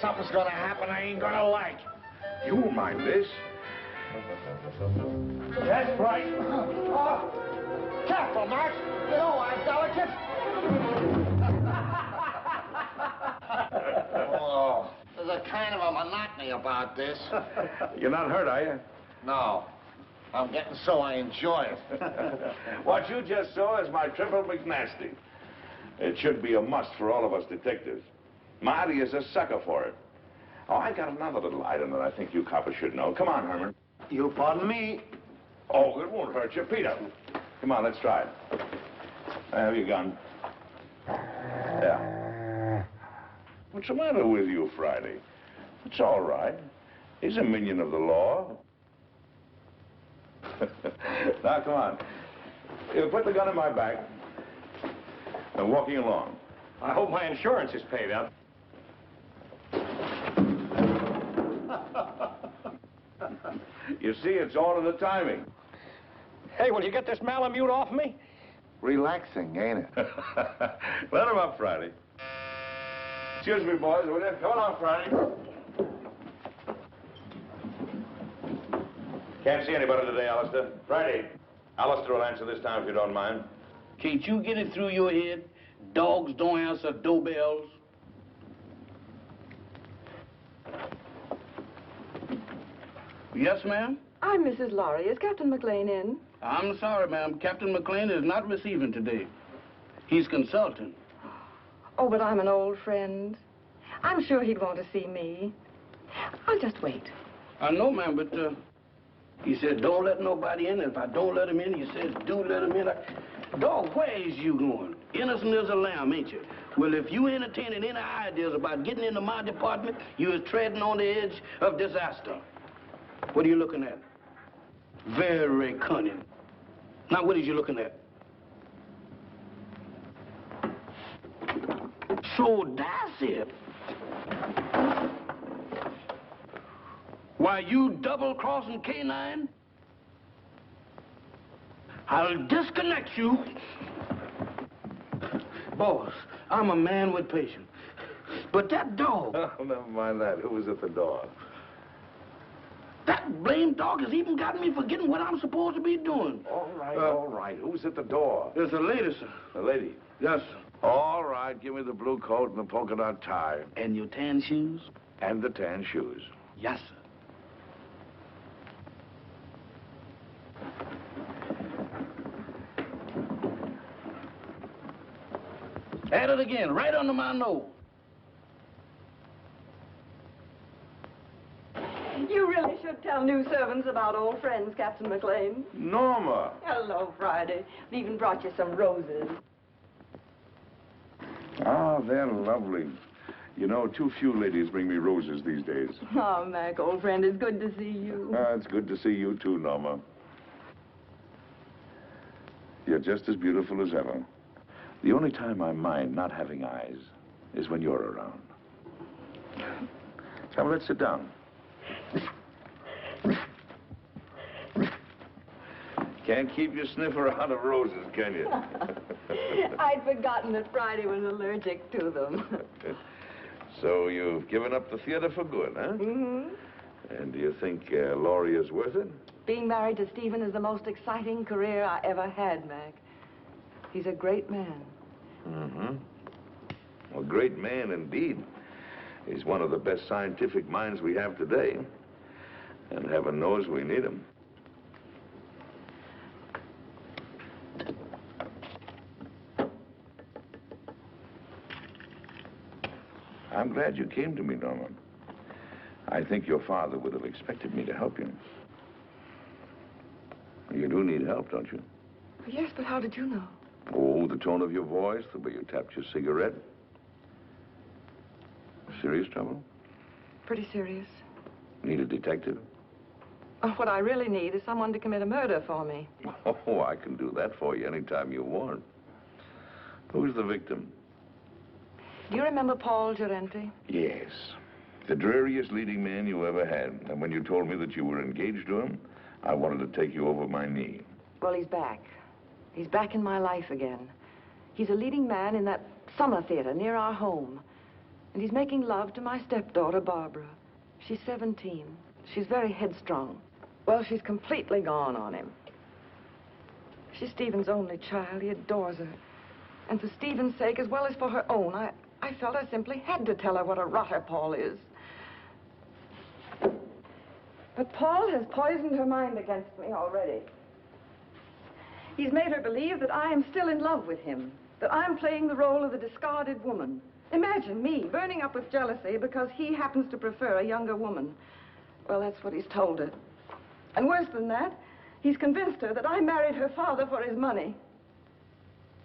something's gonna happen I ain't gonna like. You'll mind this. That's right. Careful, Max. You know I'm delicate. Oh, there's a kind of a monotony about this. You're not hurt, are you? No. I'm getting so I enjoy it. What you just saw is my triple McNasty. It should be a must for all of us detectives. Marty is a sucker for it. Oh, I got another little item that I think you coppers should know. Come on, Herman. You'll pardon me. Oh, it won't hurt you. Peter. Come on, let's try it. Have your gun. Yeah. What's the matter with you, Friday? It's all right. He's a minion of the law. Now, come on. You put the gun in my back. And walking along. I hope my insurance is paid up. You see, it's all in the timing. Hey, will you get this Malamute off me? Relaxing, ain't it? Let him up, Friday. Excuse me, boys. Will you? Come along, Friday. Can't see anybody today, Alistair. Friday. Alistair will answer this time if you don't mind. Can't you get it through your head? Dogs don't answer doorbells. Yes, ma'am? I'm Mrs. Lawry. Is Captain Maclain in? I'm sorry, ma'am. Captain Maclain is not receiving today. He's consulting. Oh, but I'm an old friend. I'm sure he'd want to see me. I'll just wait. I know, ma'am, but he said don't let nobody in. If I don't let him in, he says do let him in. Dog, where is you going? Innocent as a lamb, ain't you? Well, if you entertaining any ideas about getting into my department, you is treading on the edge of disaster. What are you looking at? Very cunning. Now, what is you looking at? So that's it. Why, you double-crossing canine? I'll disconnect you. Boss, I'm a man with patience. But that dog... Oh, never mind that. Who was at the door? That blamed dog has even got me forgetting what I'm supposed to be doing. All right, all right. Who's at the door? There's a lady, sir. The lady? Yes, sir. All right. Give me the blue coat and the polka dot tie. And your tan shoes? And the tan shoes. Yes, sir. At it again, right under my nose. You really should tell new servants about old friends, Captain Maclain. Norma! Hello, Friday. We even brought you some roses. Ah, they're lovely. You know, too few ladies bring me roses these days. Oh, Mac, old friend, it's good to see you. Ah, it's good to see you too, Norma. You're just as beautiful as ever. The only time I mind not having eyes is when you're around. Come, let's sit down. Can't keep your sniffer out of roses, can you? I'd forgotten that Friday was allergic to them. So you've given up the theater for good, huh? Mm-hmm. And do you think Lawry is worth it? Being married to Stephen is the most exciting career I ever had, Mac. He's a great man. Mm-hmm. A great man indeed. He's one of the best scientific minds we have today. And heaven knows we need him. I'm glad you came to me, Norma. I think your father would have expected me to help you. You do need help, don't you? Yes, but how did you know? Oh, the tone of your voice, the way you tapped your cigarette. Serious trouble? Pretty serious. Need a detective? Oh, what I really need is someone to commit a murder for me. Oh, I can do that for you anytime you want. Who's the victim? Do you remember Paul Gerenti? Yes. The dreariest leading man you ever had. And when you told me that you were engaged to him, I wanted to take you over my knee. Well, he's back. He's back in my life again. He's a leading man in that summer theater near our home. And he's making love to my stepdaughter, Barbara. She's 17. She's very headstrong. Well, she's completely gone on him. She's Stephen's only child. He adores her. And for Stephen's sake, as well as for her own, I felt I simply had to tell her what a rotter Paul is. But Paul has poisoned her mind against me already. He's made her believe that I am still in love with him, that I'm playing the role of the discarded woman. Imagine me burning up with jealousy because he happens to prefer a younger woman. Well, that's what he's told her. And worse than that, he's convinced her that I married her father for his money.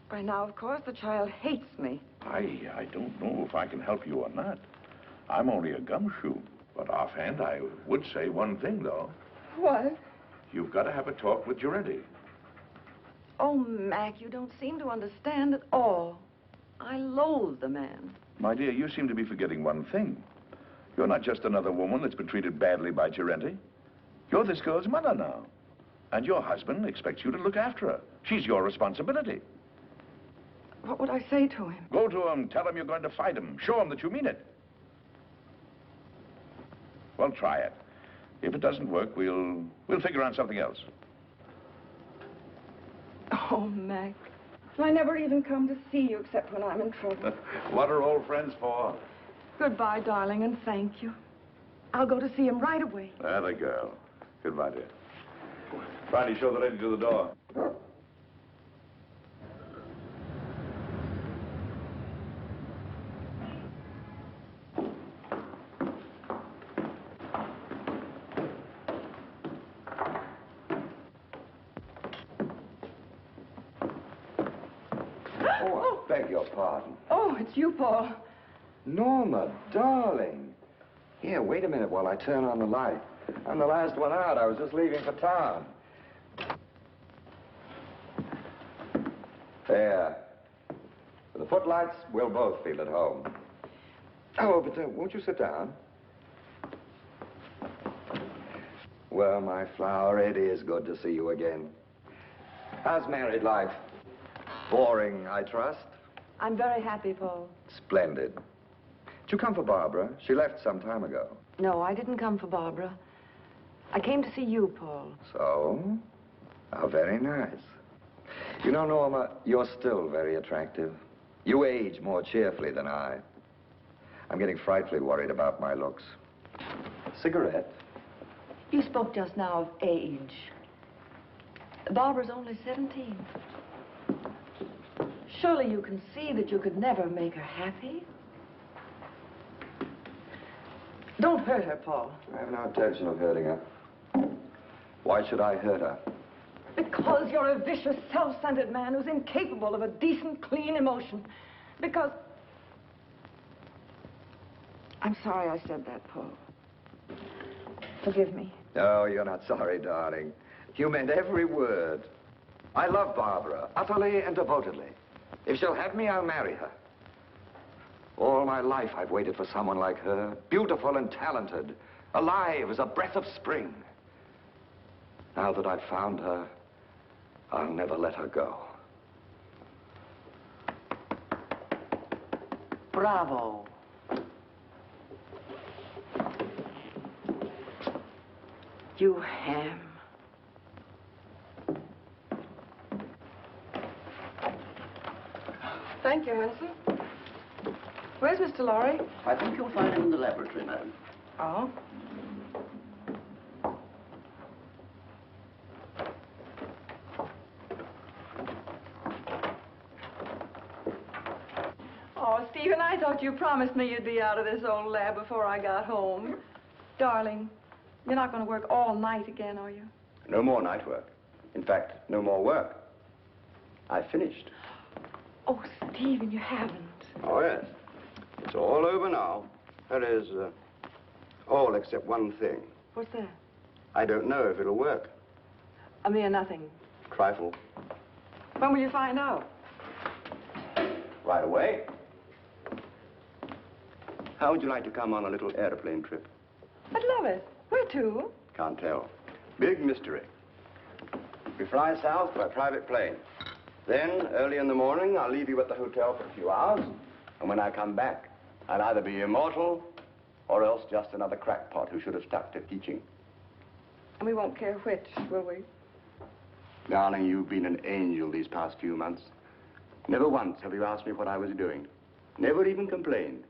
By now, of course, the child hates me. I don't know if I can help you or not. I'm only a gumshoe. But offhand, I would say one thing, though. What? You've got to have a talk with Giretti. Oh, Mac, you don't seem to understand at all. I loathe the man. My dear, you seem to be forgetting one thing. You're not just another woman that's been treated badly by Giretti. You're this girl's mother now. And your husband expects you to look after her. She's your responsibility. What would I say to him? Go to him, tell him you're going to fight him. Show him that you mean it. Well, try it. If it doesn't work, we'll figure out something else. Oh, Mac. I never even come to see you except when I'm in trouble. What are old friends for? Goodbye, darling, and thank you. I'll go to see him right away. There the girl. Goodbye, dear. Friday, show the lady to the door. Oh, I beg your pardon. Oh, it's you, Paul. Norma, darling. Here, wait a minute while I turn on the light. I'm the last one out. I was just leaving for town. There. With the footlights, we'll both feel at home. Oh, but won't you sit down? Well, my flower, it is good to see you again. How's married life? Boring, I trust? I'm very happy, Paul. Splendid. Did you come for Barbara? She left some time ago. No, I didn't come for Barbara. I came to see you, Paul. So? How very nice. You know, Norma, you're still very attractive. You age more cheerfully than I. I'm getting frightfully worried about my looks. Cigarette? You spoke just now of age. Barbara's only 17. Surely you can see that you could never make her happy. Don't hurt her, Paul. I have no intention of hurting her. Why should I hurt her? Because you're a vicious, self-centered man who's incapable of a decent, clean emotion. Because... I'm sorry I said that, Paul. Forgive me. No, you're not sorry, darling. You meant every word. I love Barbara, utterly and devotedly. If she'll have me, I'll marry her. All my life, I've waited for someone like her, beautiful and talented, alive as a breath of spring. Now that I've found her, I'll never let her go. Bravo. You ham. Thank you, Hanson. Where's Mr. Lawry? I think you'll find him in the laboratory, madam. Oh? Oh, Stephen, I thought you promised me you'd be out of this old lab before I got home. Darling, you're not going to work all night again, are you? No more night work. In fact, no more work. I finished. Oh, Stephen, you haven't. Oh, yes. It's all over now. That is, all except one thing. What's that? I don't know if it'll work. A mere nothing. Trifle. When will you find out? Right away. How would you like to come on a little airplane trip? I'd love it. Where to? Can't tell. Big mystery. We fly south by private plane. Then, early in the morning, I'll leave you at the hotel for a few hours. And when I come back, I'll either be immortal or else just another crackpot who should have stuck to teaching. And we won't care which, will we? Darling, you've been an angel these past few months. Never once have you asked me what I was doing. Never even complained,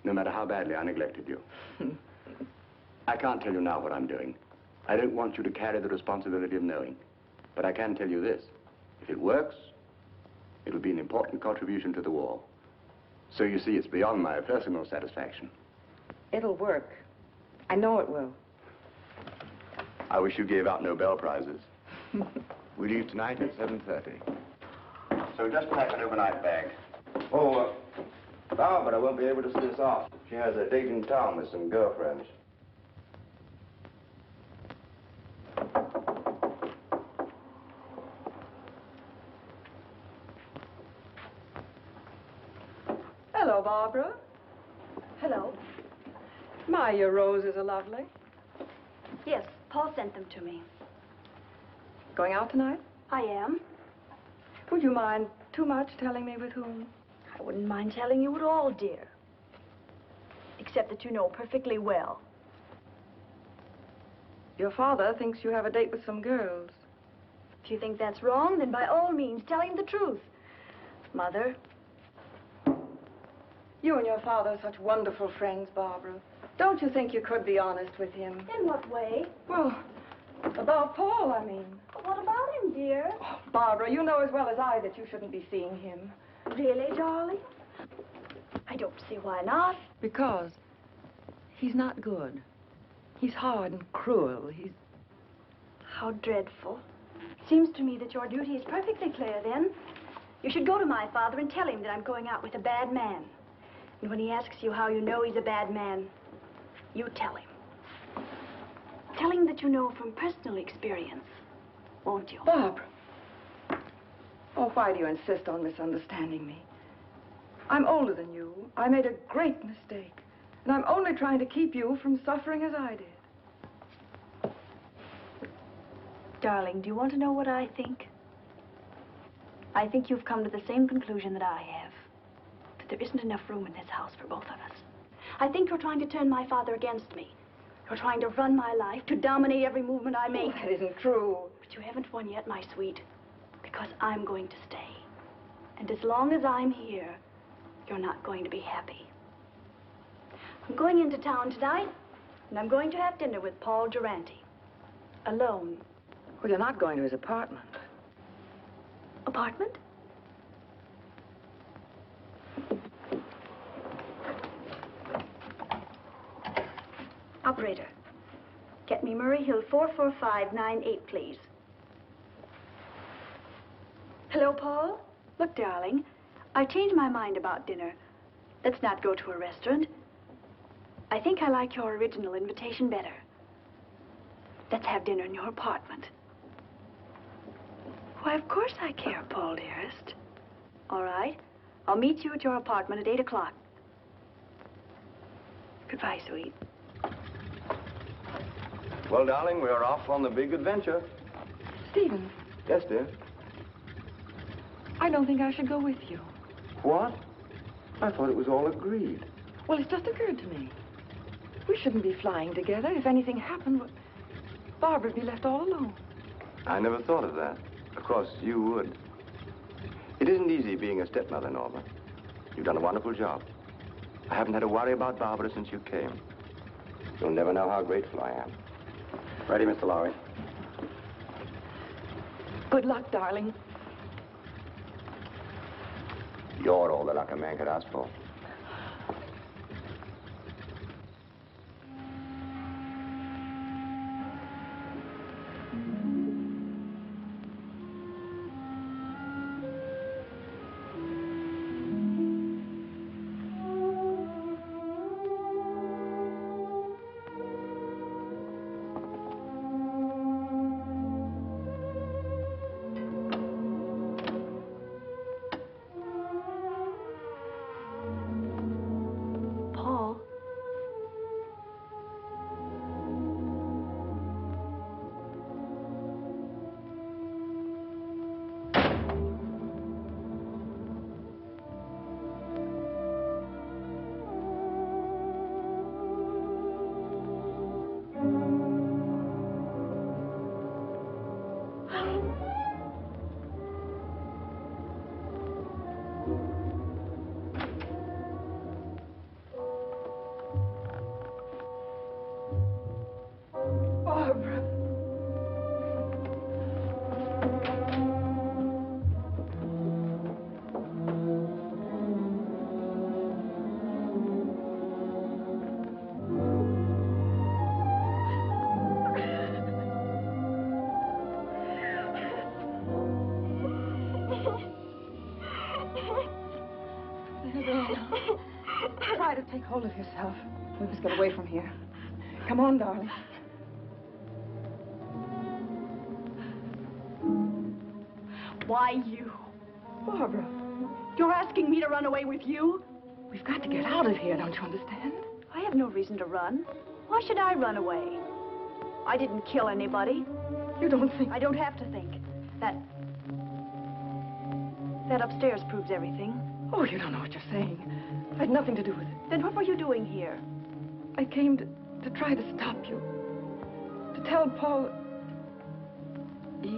no matter how badly I neglected you. I can't tell you now what I'm doing. I don't want you to carry the responsibility of knowing. But I can tell you this. If it works, it'll be an important contribution to the war. So you see, it's beyond my personal satisfaction. It'll work. I know it will. I wish you gave out Nobel Prizes. We leave tonight at 7:30. So just pack an overnight bag. Oh, Barbara won't be able to see us off. She has a date in town with some girlfriends. Hello, Barbara. Hello. My, your roses are lovely. Yes, Paul sent them to me. Going out tonight? I am. Would you mind too much telling me with whom? I wouldn't mind telling you at all, dear. Except that you know perfectly well. Your father thinks you have a date with some girls. If you think that's wrong, then by all means, tell him the truth. Mother. You and your father are such wonderful friends, Barbara. Don't you think you could be honest with him? In what way? Well, about Paul, I mean. What about him, dear? Oh, Barbara, you know as well as I that you shouldn't be seeing him. Really, darling? I don't see why not. Because he's not good. He's hard and cruel. He's... How dreadful. Seems to me that your duty is perfectly clear, then. You should go to my father and tell him that I'm going out with a bad man. And when he asks you how you know he's a bad man, you tell him. Tell him that you know from personal experience, won't you? Barbara. Oh, why do you insist on misunderstanding me? I'm older than you. I made a great mistake. And I'm only trying to keep you from suffering as I did. Darling, do you want to know what I think? I think you've come to the same conclusion that I have. That there isn't enough room in this house for both of us. I think you're trying to turn my father against me. You're trying to run my life, to dominate every movement I make. Oh, that isn't true. But you haven't won yet, my sweet. Because I'm going to stay. And as long as I'm here, you're not going to be happy. I'm going into town tonight, and I'm going to have dinner with Paul Durante. Alone. Well, you're not going to his apartment. Apartment? Operator, get me Murray Hill 44598, please. Hello, Paul? Look, darling, I've changed my mind about dinner. Let's not go to a restaurant. I think I like your original invitation better. Let's have dinner in your apartment. Why, of course I care, Paul, dearest. All right. I'll meet you at your apartment at 8 o'clock. Goodbye, sweet. Well, darling, we're off on the big adventure. Stephen, Yes, dear. I don't think I should go with you. What? I thought it was all agreed. Well, it's just occurred to me. We shouldn't be flying together. If anything happened, Barbara'd be left all alone. I never thought of that. Of course, you would. It isn't easy being a stepmother, Norma. You've done a wonderful job. I haven't had to worry about Barbara since you came. You'll never know how grateful I am. Ready, Mr. Lawry? Good luck, darling. You're all the luck a man could ask for. hold of yourself. We must get away from here. Come on, darling. Why you? Barbara, You're asking me to run away with you? we've got to get out of here, don't you understand? I have no reason to run. Why should I run away? I didn't kill anybody. You don't think... I don't have to think. That upstairs proves everything. Oh, you don't know what you're saying. I had nothing to do with it. Then what were you doing here? I came to try to stop you. To tell Paul... He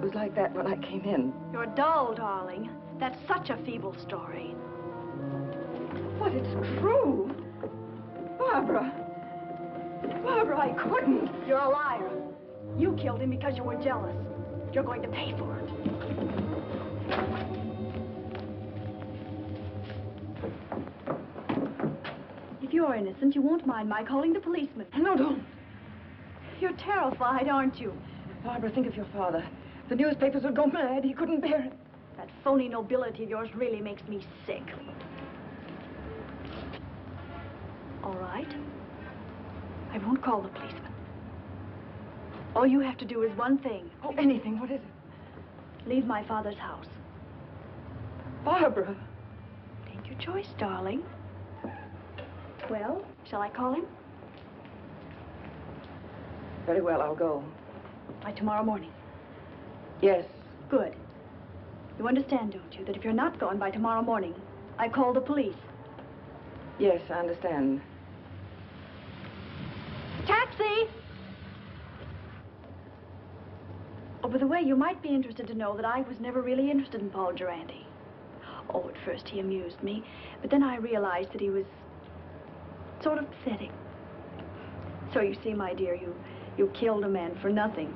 was like that when I came in. You're dull, darling. That's such a feeble story. But it's true. Barbara. Barbara, I couldn't. You're a liar. You killed him because you were jealous. You're going to pay for it. If you're innocent, you won't mind my calling the policeman. No, don't. You're terrified, aren't you? Barbara, think of your father. The newspapers would go mad. He couldn't bear it. That phony nobility of yours really makes me sick. All right. I won't call the policeman. All you have to do is one thing. Oh, anything. What is it? Leave my father's house. Barbara. Take your choice, darling. Well, shall I call him? Very well, I'll go. By tomorrow morning. Yes. Good. You understand, don't you, that if you're not gone by tomorrow morning, I call the police. Yes, I understand. Taxi! Oh, by the way, you might be interested to know that I was never really interested in Paul Durante. Oh, at first he amused me, but then I realized that he was sort of pathetic. So you see, my dear, you killed a man for nothing.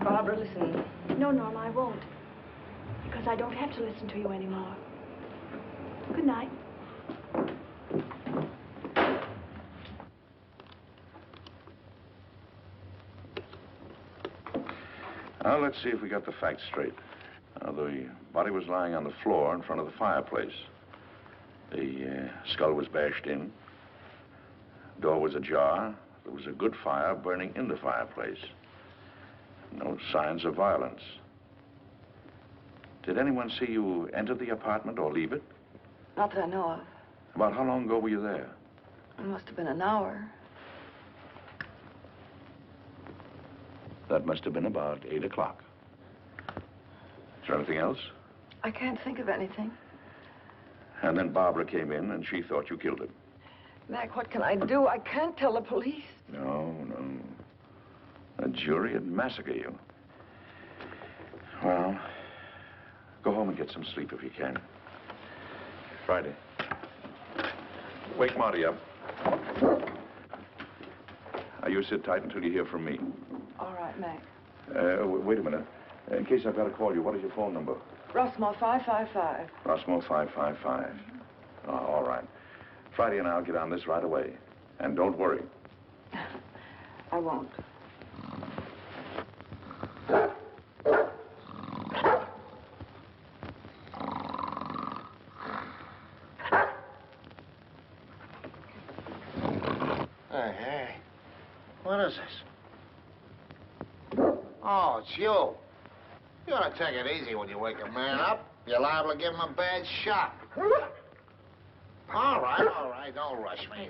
Barbara, listen. No, Norma, I won't. Because I don't have to listen to you anymore. Good night. Now, let's see if we got the facts straight. The body was lying on the floor in front of the fireplace. The skull was bashed in. Door was ajar. There was a good fire burning in the fireplace. No signs of violence. Did anyone see you enter the apartment or leave it? Not that I know of. About how long ago were you there? It must have been an hour. That must have been about 8 o'clock. Is there anything else? I can't think of anything. And then Barbara came in and she thought you killed him. Mac, what can I do? I can't tell the police. No. A jury would massacre you. Well, go home and get some sleep if you can. Friday. Wake Marty up. Now, you sit tight until you hear from me. All right, Mac. Wait a minute. In case I've got to call you, what is your phone number? Rossmore 555. Rossmore 555. Oh, all right. Friday and I'll get on this right away. And don't worry. I won't. Hey. What is this? Oh, it's you. You ought to take it easy when you wake a man up. You're liable to give him a bad shock. All right. Don't rush me.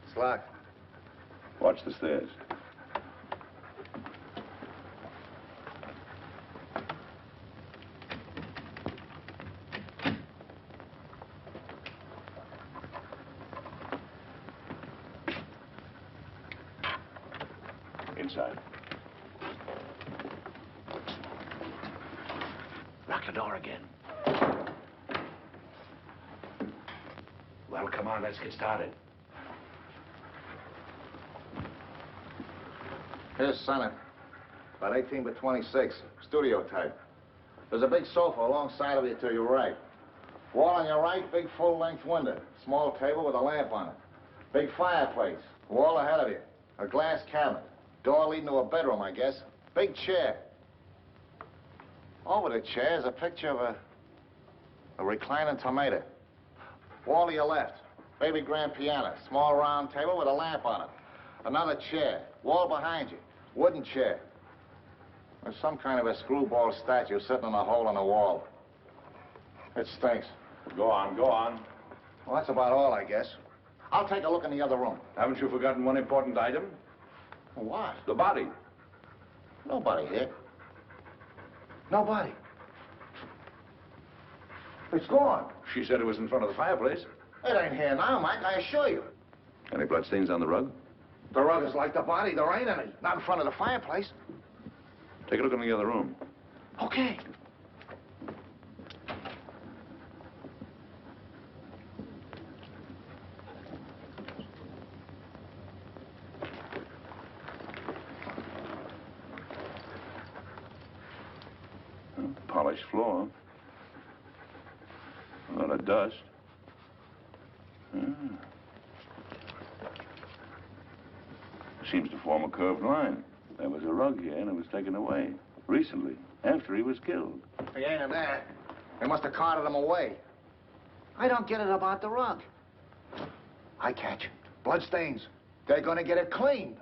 It's locked. Watch the stairs. Inside. Lock the door again. Well, come on, let's get started. Here's Senate. About 18 by 26. Studio type. There's a big sofa alongside of you to your right. Wall on your right, big full-length window. Small table with a lamp on it. Big fireplace. Wall ahead of you. A glass cabinet. Door leading to a bedroom, I guess. Big chair. Over the chair is a picture of a reclining tomato. Wall to your left. Baby grand piano. Small round table with a lamp on it. Another chair. Wall behind you. Wooden chair. There's some kind of a screwball statue sitting in a hole in the wall. It stinks. Go on, go on. Well, that's about all, I guess. I'll take a look in the other room. Haven't you forgotten one important item? What? The body. Nobody here. Nobody. It's gone. She said it was in front of the fireplace. It ain't here now, Mike, I assure you. Any bloodstains on the rug? The rug is like the body. There ain't any. Not in front of the fireplace. Take a look in the other room. Okay. Polished floor. A lot of dust. Seems to form a curved line. There was a rug here, and it was taken away recently, after he was killed. He ain't in there. They must have carted him away. I don't get it about the rug. I catch it. Bloodstains. They're gonna get it cleaned.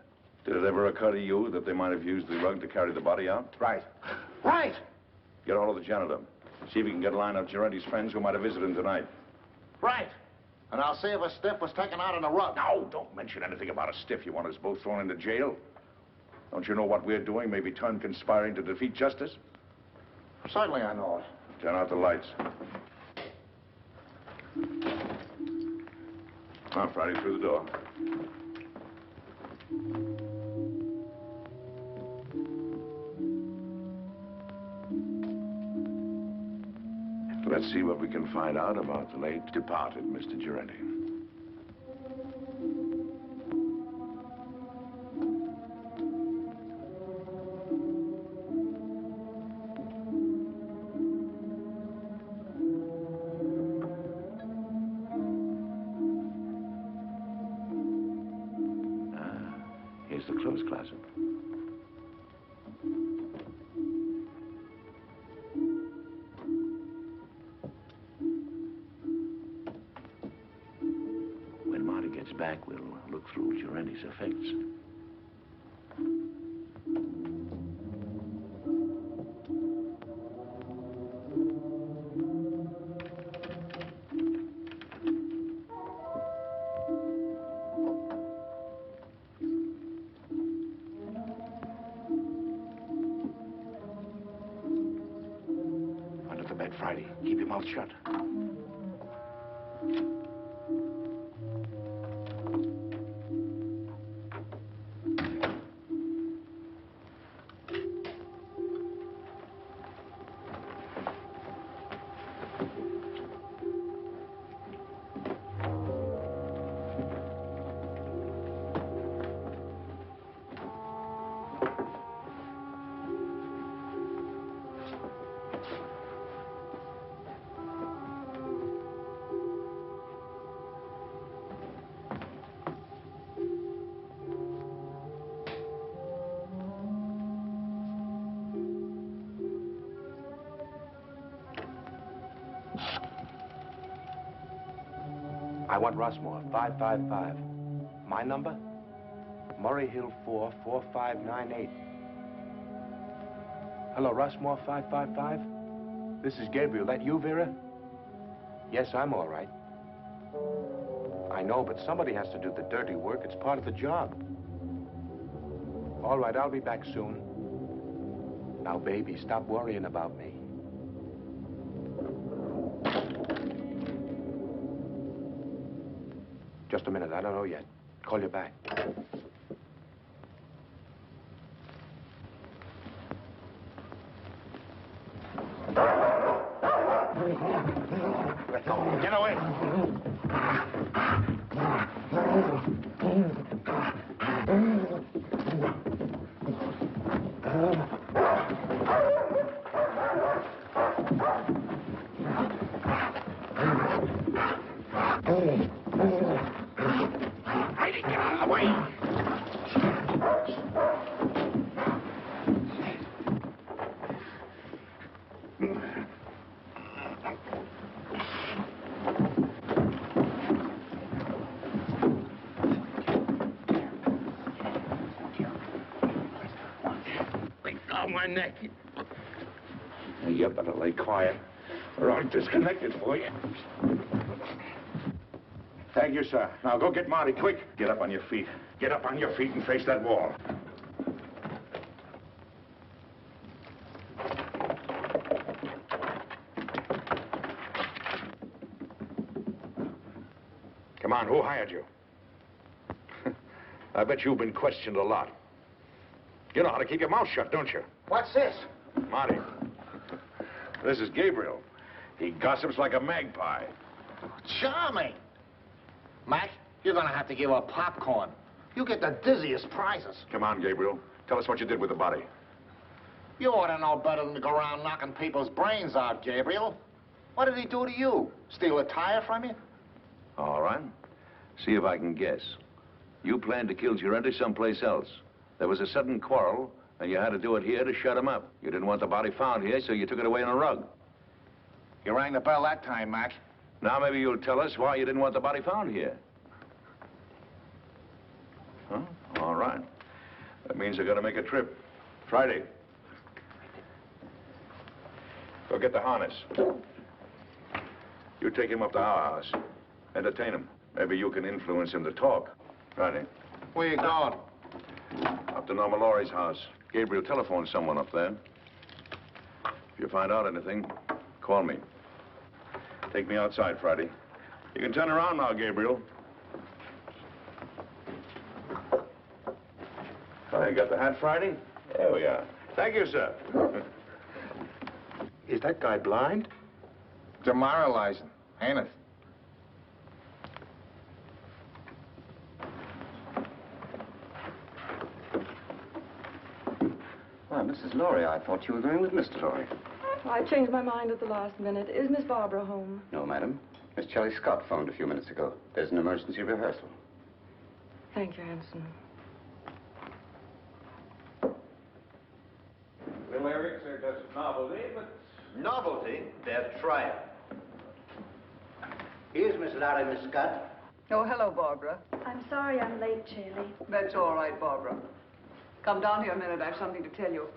Did it ever occur to you that they might have used the rug to carry the body out? Right. Right! Get hold of the janitor. See if you can get a line of Giorenti's friends who might have visited him tonight. Right. And I'll see if a stiff was taken out on the rug. No, don't mention anything about a stiff. You want us both thrown into jail? Don't you know what we're doing may be turned conspiring to defeat justice? Certainly I know it. Turn out the lights. Now, Friday, through the door. Let's see what we can find out about the late departed Mr. Giorenti. Here's the clothes closet. When Marty gets back, we'll look through Giorenti's effects. Friday, keep your mouth shut. I want Rossmore, 555. My number? Murray Hill 4, 4598. Hello, Rossmore, 555? This is Gabriel. That you, Vera? Yes, I'm all right. I know, but somebody has to do the dirty work. It's part of the job. All right, I'll be back soon. Now, baby, stop worrying about me. Just a minute, I don't know yet. Call you back. Let go. Get away. Heidi, get out of the way. my neck. You better lay quiet, or I'll disconnect it for you. Thank you, sir. Now go get Marty, quick. Get up on your feet. Get up on your feet and face that wall. Come on, who hired you? I bet you've been questioned a lot. You know how to keep your mouth shut, don't you? What's this? Marty, this is Gabriel. He gossips like a magpie. Charming. Mac, you're gonna have to give her popcorn. You get the dizziest prizes. Come on, Gabriel. Tell us what you did with the body. You ought to know better than to go around knocking people's brains out, Gabriel. What did he do to you? Steal a tire from you? All right. See if I can guess. You planned to kill Girente someplace else. There was a sudden quarrel, and you had to do it here to shut him up. You didn't want the body found here, so you took it away on a rug. You rang the bell that time, Mac. Now maybe you'll tell us why you didn't want the body found here. Huh? All right. That means you're gonna make a trip. Friday. Go get the harness. You take him up to our house. Entertain him. Maybe you can influence him to talk. Friday. Where you going? Up to Norma Lawry's house. Gabriel telephoned someone up there. If you find out anything, call me. Take me outside, Friday. You can turn around now, Gabriel. I got the hat, Friday? There we are. Thank you, sir. Is that guy blind? Demoralizing, ain't it? Why, Mrs. Lawry, I thought you were going with Mr. Lawry. I changed my mind at the last minute. Is Miss Barbara home? No, madam. Miss Shelley Scott phoned a few minutes ago. There's an emergency rehearsal. Thank you, Hanson. The lyrics are just novelty, but... Novelty? They're trial. Here's Miss Lawry, Miss Scott. Oh, hello, Barbara. I'm sorry I'm late, Shirley. That's all right, Barbara. Come down here a minute. I have something to tell you.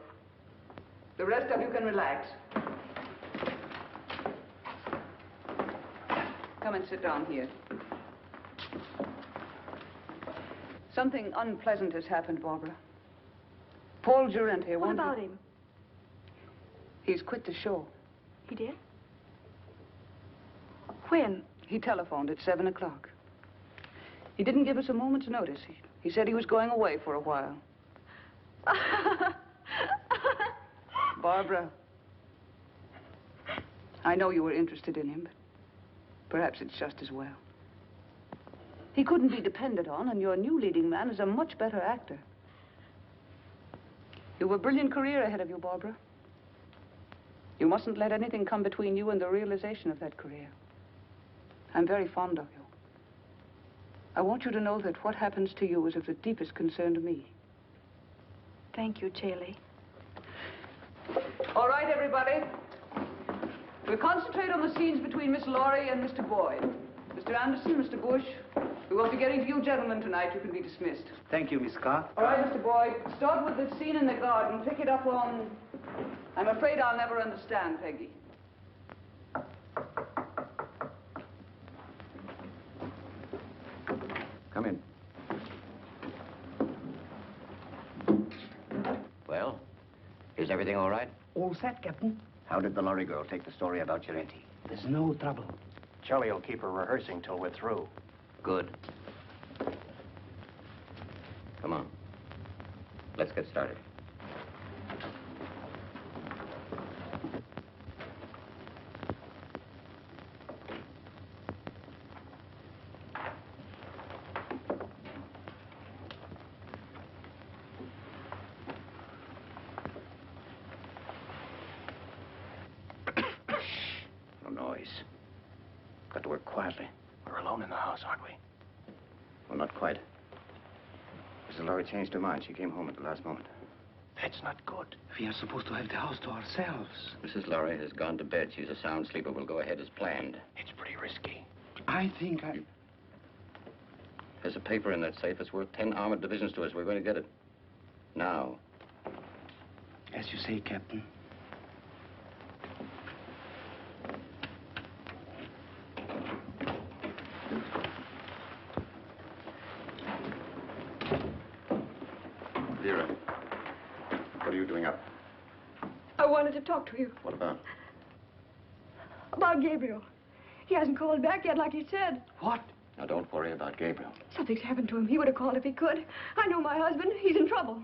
The rest of you can relax. Come and sit down here. Something unpleasant has happened, Barbara. Paul Girente What about him? He's quit the show. He did? When? He telephoned at 7 o'clock. He didn't give us a moment's notice. He said he was going away for a while. Barbara, I know you were interested in him, but perhaps it's just as well. He couldn't be depended on, and your new leading man is a much better actor. You have a brilliant career ahead of you, Barbara. You mustn't let anything come between you and the realization of that career. I'm very fond of you. I want you to know that what happens to you is of the deepest concern to me. Thank you, Shirley. All right, everybody. We'll concentrate on the scenes between Miss Lawry and Mr. Boyd. Mr. Anderson, Mr. Bush, we won't be getting to you gentlemen tonight. You can be dismissed. Thank you, Miss Scott. All right, Mr. Boyd, start with the scene in the garden. Pick it up on... I'm afraid I'll never understand, Peggy. Come in. Well, is everything all right? All set, Captain. How did the Lawry girl take the story about Girente? There's no trouble. Shelley will keep her rehearsing till we're through. Good. Come on. Let's get started. Got to work quietly. We're alone in the house, aren't we? Well, not quite. Mrs. Lawry changed her mind. She came home at the last moment. That's not good. We are supposed to have the house to ourselves. Mrs. Lawry has gone to bed. She's a sound sleeper. We'll go ahead as planned. It's pretty risky. I think I... There's a paper in that safe. It's worth 10 armored divisions to us. We're going to get it. Now. As you say, Captain. Vera, what are you doing up? I wanted to talk to you. What about? About Gabriel. He hasn't called back yet like he said. What? Now, don't worry about Gabriel. Something's happened to him. He would have called if he could. I know my husband. He's in trouble.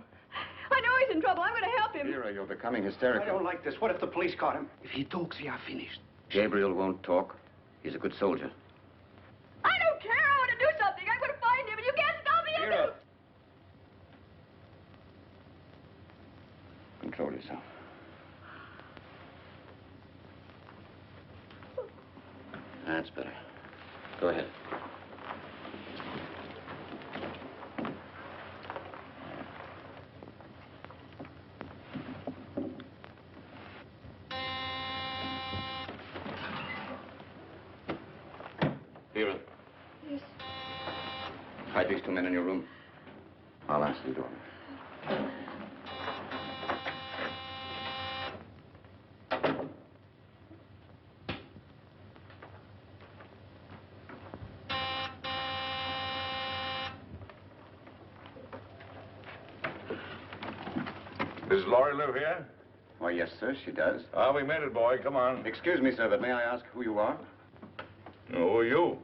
I know he's in trouble. I'm going to help him. Vera, you're becoming hysterical. I don't like this. What if the police caught him? If he talks, we are finished. Gabriel won't talk. He's a good soldier. I don't care. I want to do something. I'm going to find him, and you can't stop me. Vera! Control yourself. That's better. Go ahead. Vera. Yes. Hide these two men in your room. I'll answer the door. Does Lawry live here? Why, yes, sir, she does. Ah, we made it, boy. Come on. Excuse me, sir, but may I ask who you are? Who are you?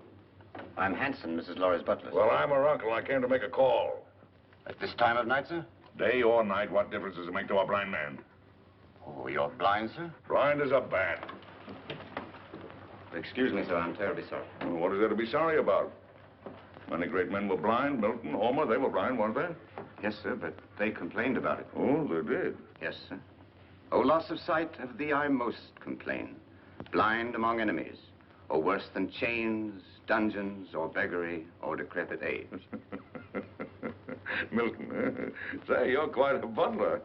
I'm Hanson, Mrs. Lawry's butler. Well, I'm her uncle. I came to make a call. At this time of night, sir? Day or night, what difference does it make to a blind man? Oh, you're blind, sir? Blind as a bat. Excuse me, sir, I'm terribly sorry. Well, what is there to be sorry about? Many great men were blind. Milton, Homer, they were blind, weren't they? Yes, sir, but they complained about it. Oh, they did? Yes, sir. Oh, loss of sight, of thee I most complain. Blind among enemies, or worse than chains, dungeons, or beggary, or decrepit age. Milton, say, you're quite a butler.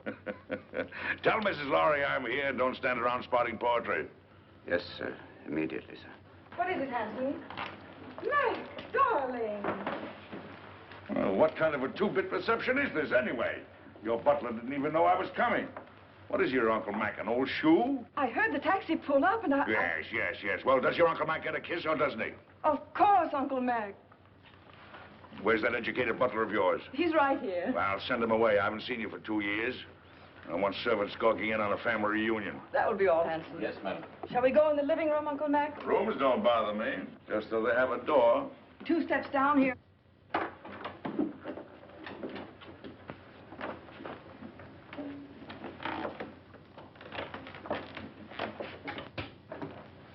Tell Mrs. Lawry I'm here. Don't stand around spouting poetry. Yes, sir. Immediately, sir. What is it, Hanson? Meg, darling. What kind of a two-bit reception is this, anyway? Your butler didn't even know I was coming. What is your Uncle Mac, an old shoe? I heard the taxi pull up and I... Yes. Well, does your Uncle Mac get a kiss or doesn't he? Of course, Uncle Mac. Where's that educated butler of yours? He's right here. Well, send him away. I haven't seen you for 2 years. I want servants skulking in on a family reunion. That will be all, Hanson. Yes, madam. Shall we go in the living room, Uncle Mac? Rooms don't bother me, just so they have a door. 2 steps down here.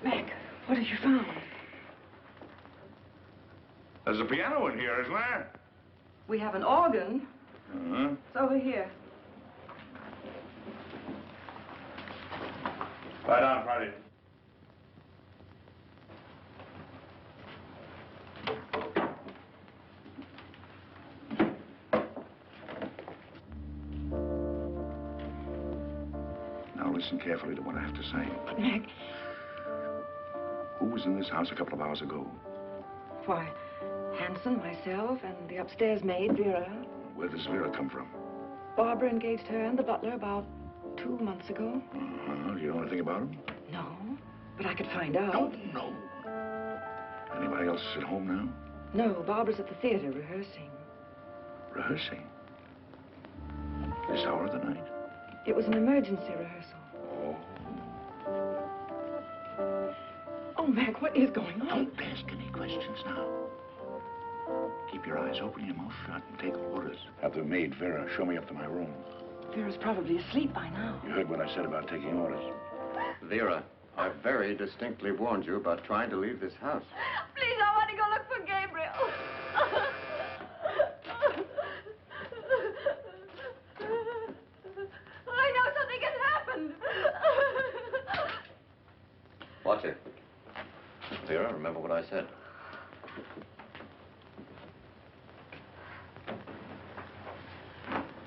Mac, what have you found? There's a piano in here, isn't there? We have an organ. Uh-huh. It's over here. Lie down, Friday. Now listen carefully to what I have to say. But, Mac... Who was in this house a couple of hours ago? Why, Hanson, myself, and the upstairs maid, Vera. Where does Vera come from? Barbara engaged her and the butler about 2 months ago. Uh-huh. Do you know anything about him? No, but I could find out. No. Anybody else at home now? No, Barbara's at the theater rehearsing. Rehearsing? This hour of the night? It was an emergency rehearsal. Oh. Oh, Mac, what is going on? Don't ask any questions now. Keep your eyes open, your mouth shut, and take orders. Have the maid, Vera, show me up to my room. Vera's probably asleep by now. You heard what I said about taking orders. Vera, I very distinctly warned you about trying to leave this house. Please, I want to go look for Gabriel. I know something has happened. Watch it. Vera, remember what I said.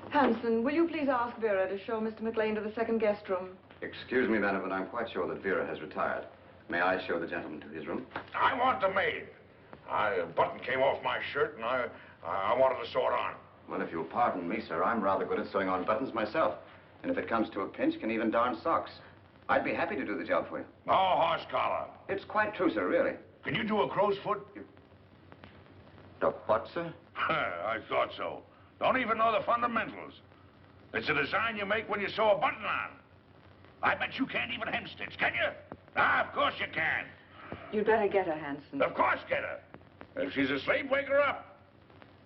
Hanson, will you please ask Vera to show Mr. Maclain to the second guest room? Excuse me, madam, but I'm quite sure that Vera has retired. May I show the gentleman to his room? I want the maid. A button came off my shirt, and I wanted to sew it on. Well, if you'll pardon me, sir, I'm rather good at sewing on buttons myself. And if it comes to a pinch, can even darn socks. I'd be happy to do the job for you. No horse collar. It's quite true, sir, really. Can you do a crow's foot? The what, sir? I thought so. Don't even know the fundamentals. It's a design you make when you sew a button on. I bet you can't even hem stitch, can you? Ah, of course you can. You'd better get her, Hanson. Of course get her. If she's asleep, wake her up.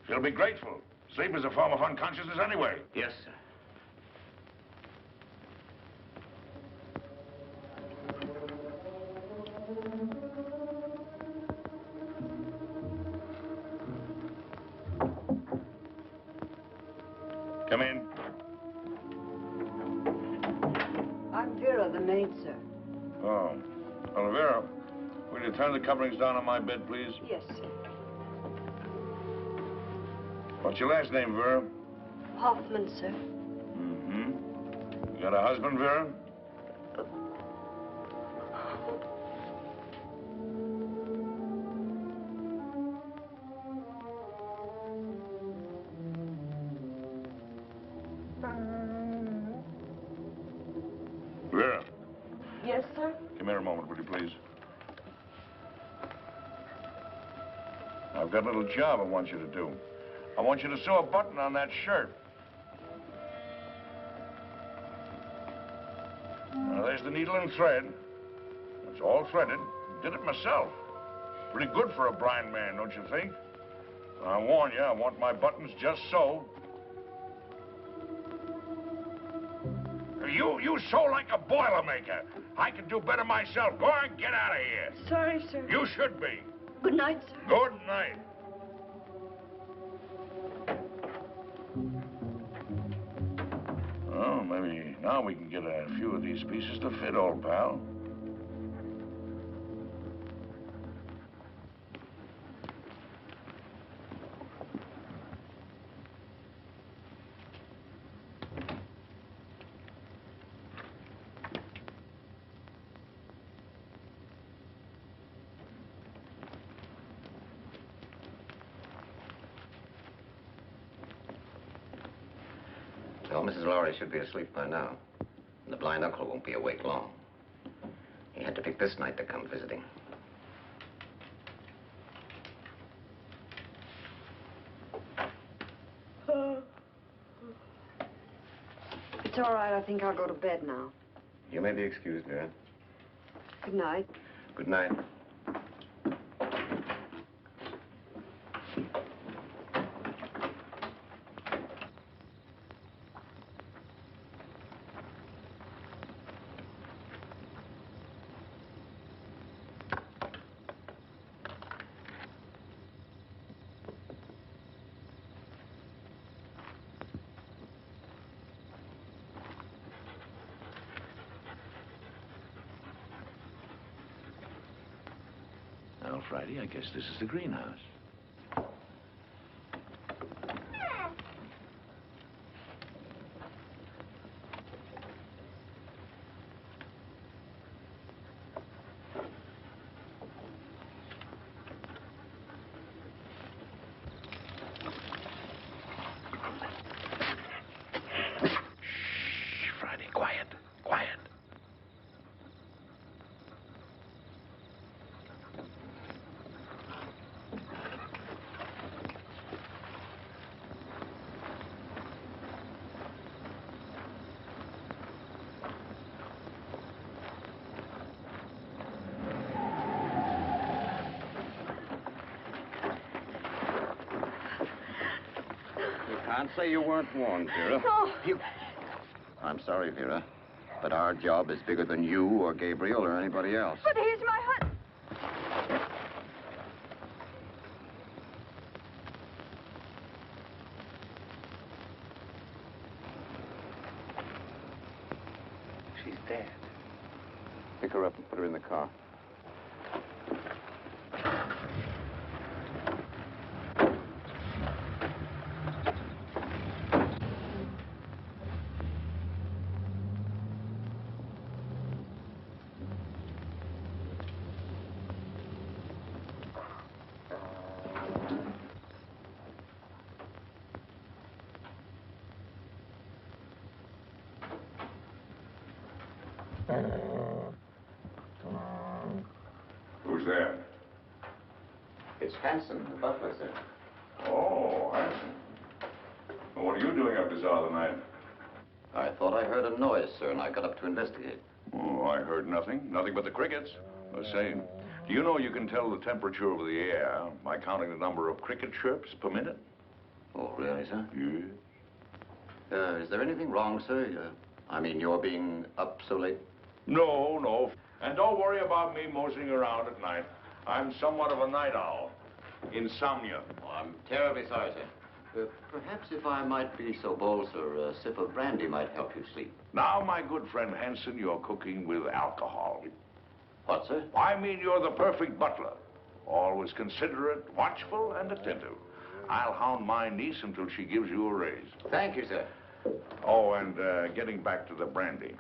She'll be grateful. Sleep is a form of unconsciousness anyway. Yes, sir. Come in. I'm Vera, the maid, sir. Oh. Well, Vera, will you turn the coverings down on my bed, please? Yes, sir. What's your last name, Vera? Hoffman, sir. Mm-hmm. You got a husband, Vera? Vera, Yes, sir? come here a moment, will you, please? I've got a little job I want you to do. I want you to sew a button on that shirt. Now, there's the needle and thread. It's all threaded. Did it myself. Pretty good for a blind man, don't you think? I warn you, I want my buttons just so. You sew like a Boilermaker. I can do better myself. Go on, get out of here. Sorry, sir. You should be. Good night, sir. Good night. Well, maybe now we can get a few of these pieces to fit, old pal. Well, Mrs. Lawry should be asleep by now. And the blind uncle won't be awake long. He had to pick this night to come visiting. It's all right. I think I'll go to bed now. You may be excused, Vera. Good night. Good night. Well, Friday, I guess this is the greenhouse. Shh, Friday, quiet, quiet. Can't say you weren't warned, Vera. No. I'm sorry, Vera, but our job is bigger than you or Gabriel or anybody else. But he's my husband. She's dead. Pick her up and put her in the car. Who's there? It's Hanson, the butler, sir. Oh, Hanson. Well, what are you doing up this hour of the night? I thought I heard a noise, sir, and I got up to investigate. Oh, I heard nothing. Nothing but the crickets. I say, do you know you can tell the temperature of the air by counting the number of cricket chirps per minute? Oh, really, sir? Yes. Is there anything wrong, sir? I mean, you're being up so late? No, no. And don't worry about me moseying around at night. I'm somewhat of a night owl. Insomnia. Oh, I'm terribly sorry, sir. Perhaps if I might be so bold, sir, a sip of brandy might help you sleep. Now, my good friend Hanson, you're cooking with alcohol. What, sir? I mean, you're the perfect butler. Always considerate, watchful, and attentive. I'll hound my niece until she gives you a raise. Thank you, sir. Oh, and getting back to the brandy.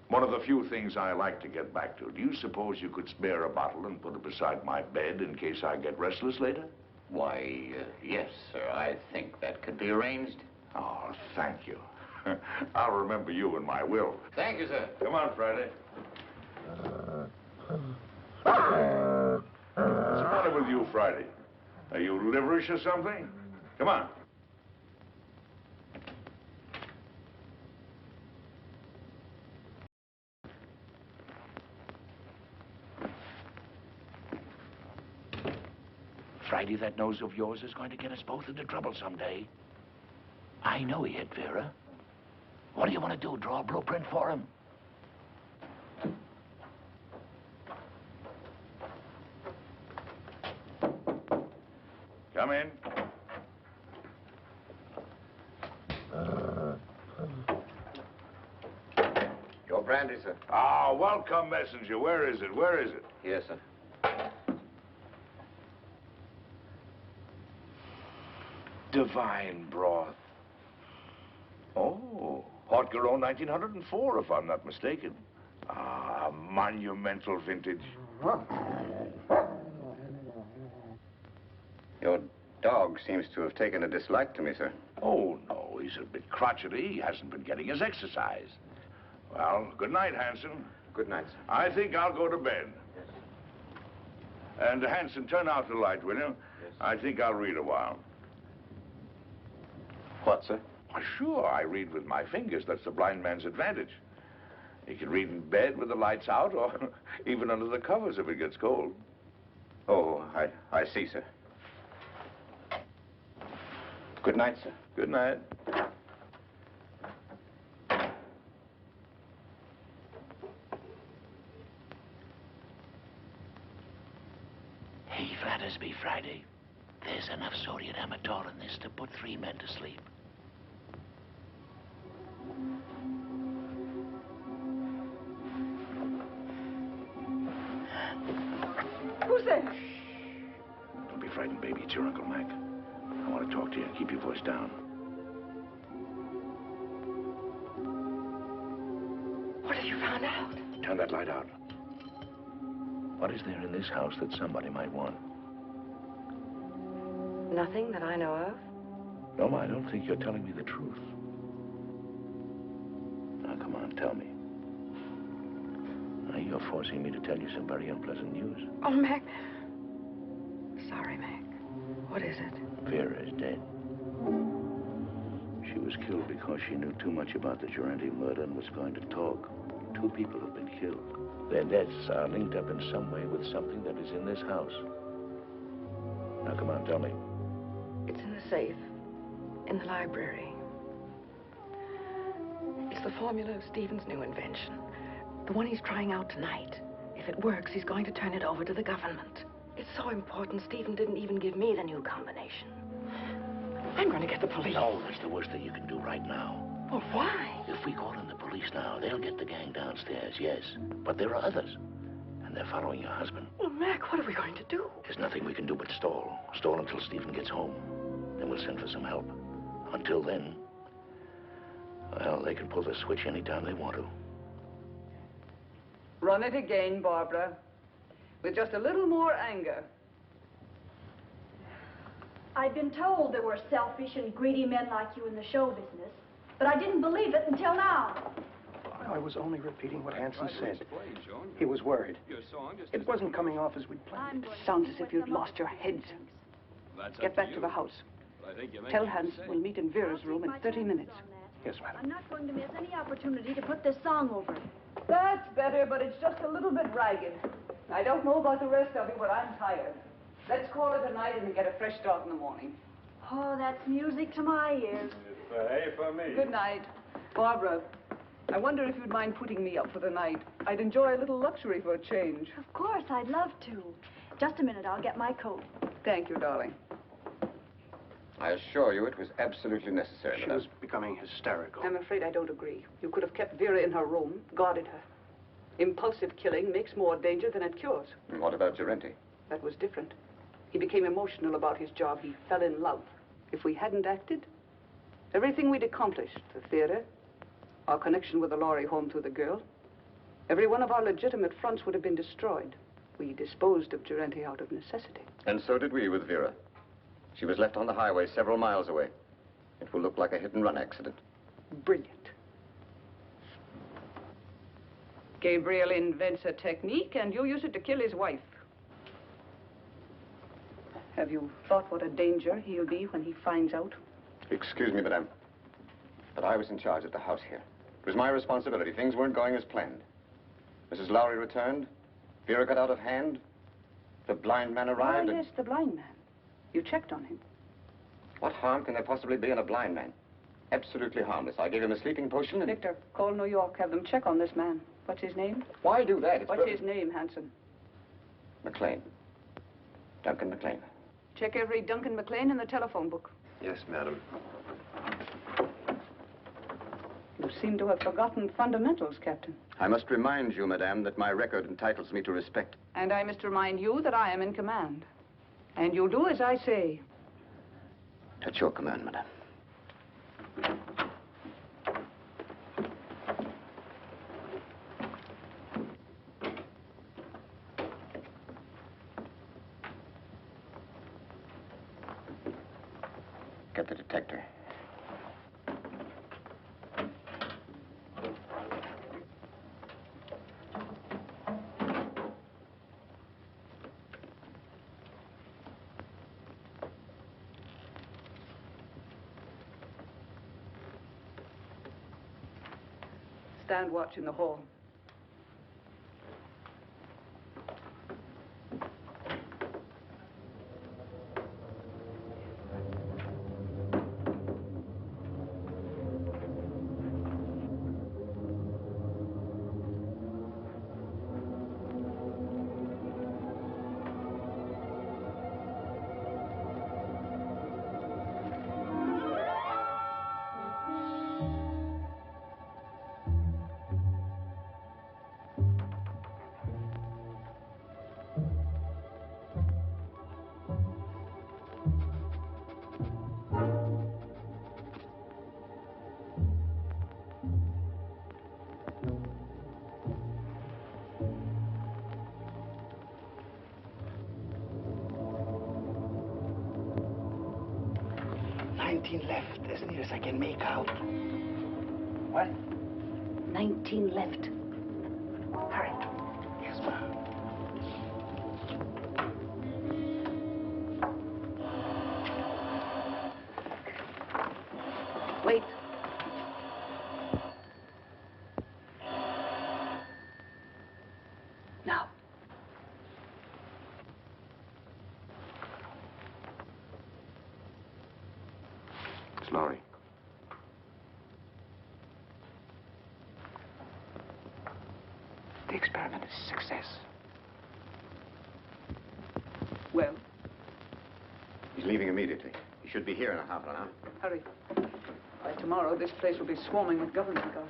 One of the few things I like to get back to. Do you suppose you could spare a bottle and put it beside my bed in case I get restless later? Why, yes, sir. I think that could be arranged. Oh, thank you. I'll remember you in my will. Thank you, sir. Come on, Friday. What's the matter with you, Friday? Are you liverish or something? Come on. Friday, that nose of yours is going to get us both into trouble someday. I know he hit Vera. What do you want to do, draw a blueprint for him? Come in. Your brandy, sir. Ah, welcome, messenger. Where is it? Where is it? Yes, sir. Divine broth. Oh, Haute Garonne 1904, if I'm not mistaken. Ah, monumental vintage. Your dog seems to have taken a dislike to me, sir. Oh, no, he's a bit crotchety. He hasn't been getting his exercise. Well, good night, Hanson. Good night, sir. I think I'll go to bed. Yes. And, Hanson, turn out the light, will you? Yes. I think I'll read a while. What, sir? Why, sure, I read with my fingers. That's the blind man's advantage. He can read in bed with the lights out or even under the covers if it gets cold. Oh, I see, sir. Good night, sir. Good night. Hey, Flattersby, Friday. There's enough sodium amatol in this to put 3 men to sleep. Who's there? Don't be frightened, baby. It's your Uncle Mac. I want to talk to you. Keep your voice down. What have you found out? Turn that light out. What is there in this house that somebody might want? Nothing that I know of. No, I don't think you're telling me the truth. Now, come on, tell me. Now, you're forcing me to tell you some very unpleasant news. Oh, Mac. Sorry, Mac. What is it? Vera is dead. She was killed because she knew too much about the Durante murder and was going to talk. 2 people have been killed. Their deaths are linked up in some way with something that is in this house. Now, come on, tell me. It's in the safe. In the library. It's the formula of Stephen's new invention. The one he's trying out tonight. If it works, he's going to turn it over to the government. It's so important, Stephen didn't even give me the new combination. I'm going to get the police. No, that's the worst thing you can do right now. Well, why? If we call in the police now, they'll get the gang downstairs, yes. But there are others. And they're following your husband. Well, Mac, what are we going to do? There's nothing we can do but stall. Stall until Stephen gets home. Then we'll send for some help. Until then, well, they can pull the switch anytime they want to. Run it again, Barbara. With just a little more anger. I've been told there were selfish and greedy men like you in the show business, but I didn't believe it until now. I was only repeating what Hanson said. He was worried. It wasn't coming off as we'd planned. Sounds as if you'd lost your heads. Get back to the house. Tell Hanson we'll meet in Vera's room in 30 minutes. Yes, madam. I'm not going to miss any opportunity to put this song over. That's better, but it's just a little bit ragged. I don't know about the rest of you, but I'm tired. Let's call it a night and get a fresh start in the morning. Oh, that's music to my ears. Hey for me. Good night. Barbara, I wonder if you'd mind putting me up for the night. I'd enjoy a little luxury for a change. Of course, I'd love to. Just a minute, I'll get my coat. Thank you, darling. I assure you it was absolutely necessary. She was becoming hysterical. I'm afraid I don't agree. You could have kept Vera in her room, guarded her. Impulsive killing makes more danger than it cures. And what about Gerenti? That was different. He became emotional about his job. He fell in love. If we hadn't acted, everything we'd accomplished, the theater, our connection with the Lawry home through the girl, every one of our legitimate fronts would have been destroyed. We disposed of Gerenti out of necessity. And so did we with Vera. She was left on the highway several miles away. It will look like a hit-and-run accident. Brilliant. Gabriel invents a technique, and you use it to kill his wife. Have you thought what a danger he'll be when he finds out? Excuse me, madame, but I was in charge of the house here. It was my responsibility. Things weren't going as planned. Mrs. Lawry returned. Vera got out of hand. The blind man arrived. Oh, yes, the blind man. You checked on him. What harm can there possibly be in a blind man? Absolutely harmless. I gave him a sleeping potion and... Victor, call New York. Have them check on this man. What's his name? Why do that? It's What's his name, Hanson? Maclain. Duncan Maclain. Check every Duncan Maclain in the telephone book. Yes, madam. You seem to have forgotten fundamentals, Captain. I must remind you, madame, that my record entitles me to respect. And I must remind you that I am in command. And you'll do as I say. At your command, madame. Get the detector. Stand watch in the hall. Left, as near as I can make out. What? 19 left. Hurry. Yes, ma'am. Wait. Now. Miss Lawry. The experiment is a success. Well? He's leaving immediately. He should be here in a half an hour. Hurry. By tomorrow, this place will be swarming with government guards.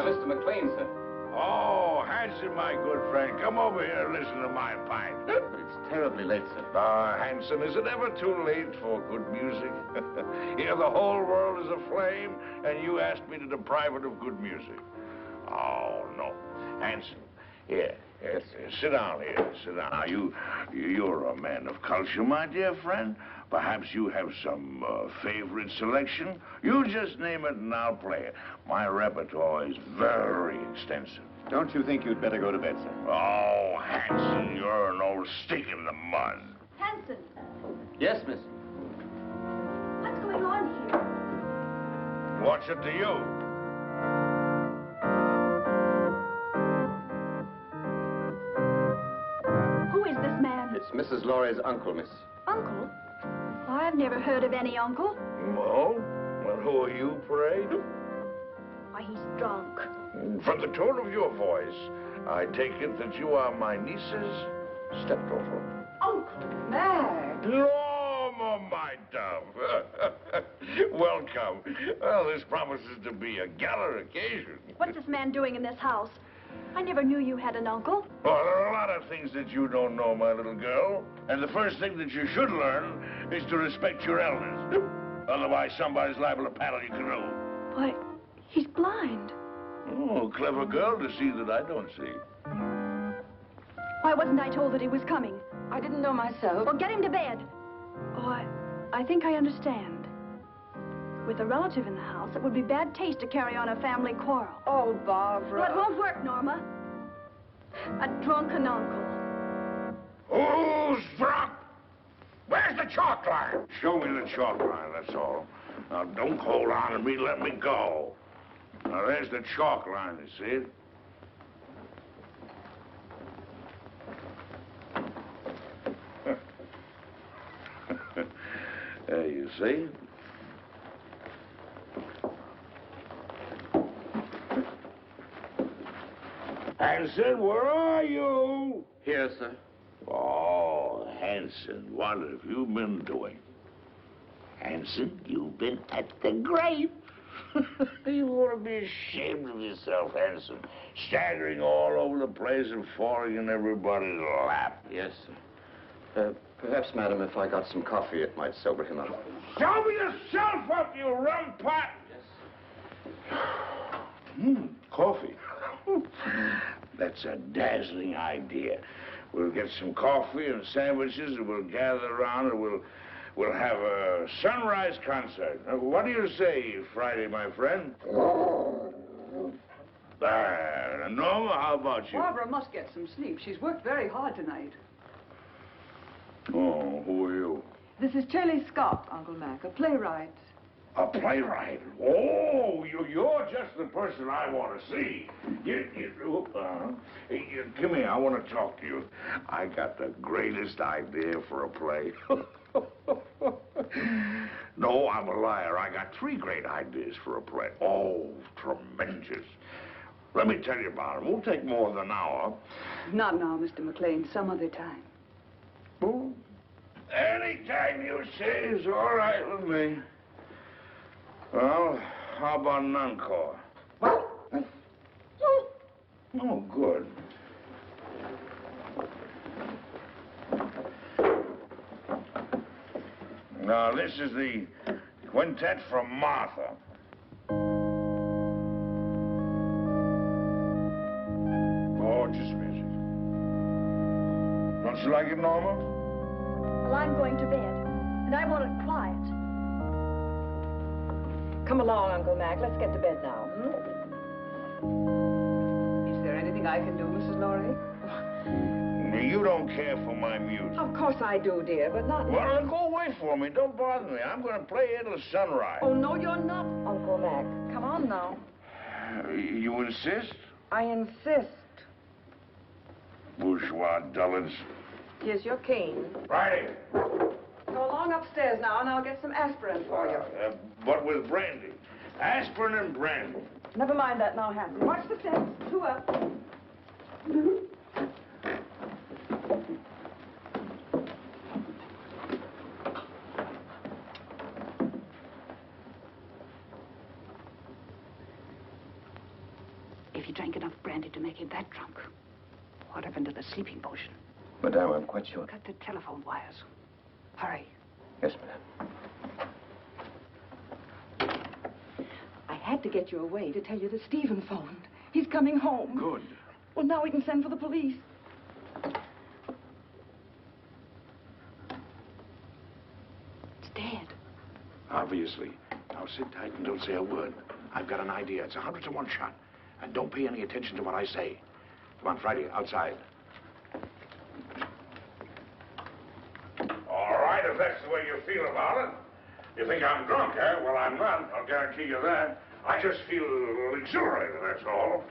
Mr. Maclain, sir. Oh, Hanson, my good friend, come over here and listen to my pipe. It's terribly late, sir. Hanson, is it ever too late for good music? Here the whole world is aflame, and you ask me to deprive it of good music. Oh, no. Hanson, here, sit down here, sit down. Now, you're a man of culture, my dear friend. Perhaps you have some favorite selection. You just name it and I'll play it. My repertoire is very extensive. Don't you think you'd better go to bed, sir? Oh, Hanson, you're an old stick in the mud. Hanson, Yes, miss. what's going on here? What's it to you? Who is this man? It's Mrs. Lawry's uncle, miss. Uncle? I've never heard of any uncle. Oh? Well, who are you, pray? Why, he's drunk. From the tone of your voice, I take it that you are my niece's stepdaughter. Uncle Mac! Norma, my dove. Welcome. Well, this promises to be a gala occasion. What's this man doing in this house? I never knew you had an uncle. Well, there are a lot of things that you don't know, my little girl. And the first thing that you should learn is to respect your elders. Otherwise, somebody's liable to paddle your canoe. Why, he's blind. Oh, clever girl to see that I don't see. Why wasn't I told that he was coming? I didn't know myself. Well, get him to bed. Oh, I think I understand. With a relative in the house, it would be bad taste to carry on a family quarrel. Oh, Barbara. Well, it won't work, Norma. A drunken uncle. Who's drunk? Where's the chalk line? Show me the chalk line, that's all. Now, don't hold on to me, let me go. Now, there's the chalk line, you see it? There, you see? Hanson, where are you? Here, sir. Oh, Hanson, what have you been doing? Hanson, you've been at the grave. You ought to be ashamed of yourself, Hanson. Staggering all over the place and falling in everybody's lap. Yes, sir. Perhaps, madam, if I got some coffee, it might sober him up. Sober yourself up, you rum pot! Yes. Coffee. That's a dazzling idea. We'll get some coffee and sandwiches, and we'll gather around, and we'll have a sunrise concert. What do you say, Friday, my friend? Norma, how about you? Barbara must get some sleep. She's worked very hard tonight. Oh, who are you? This is Shirley Scott, Uncle Mac, a playwright. A playwright? Oh, you're just the person I want to see. Come here, I want to talk to you. I got the greatest idea for a play. No, I'm a liar. I got 3 great ideas for a play. Oh, tremendous. Let me tell you about it. It won't take more than an hour. Not now, Mr. Maclain. Some other time. Oh, any time you say is all right with me. Well, how about an encore? Oh, good. Now, this is the quintet from Martha. Gorgeous music. Don't you like it, Norma? Well, I'm going to bed, and I want it quiet. Come along, Uncle Mac. Let's get to bed now. Is there anything I can do, Mrs. Lawry? You don't care for my music. Of course I do, dear, but not... Well, then go away for me. Don't bother me. I'm going to play here till sunrise. Oh, no, you're not, Uncle Mac. Come on now. You insist? I insist. Bourgeois dullards. Here's your cane. Righty. Go along upstairs now, and I'll get some aspirin for you. But with brandy. Aspirin and brandy. Never mind that now, Hanson. Watch the steps. 2 up. If he drank enough brandy to make him that drunk, what happened to the sleeping potion? Madame, I'm quite sure. Cut the telephone wires. Hurry. Yes, madame. I had to get you away to tell you that Stephen phoned. He's coming home. Good. Well, now we can send for the police. It's dead. Obviously. Now sit tight and don't say a word. I've got an idea. It's 100 to 1 shot. And don't pay any attention to what I say. Come on, Friday, outside. All right, if that's the way you feel about it. You think I'm drunk, eh? Well, I'm not. I'll guarantee you that. I just feel exhilarated, that's all.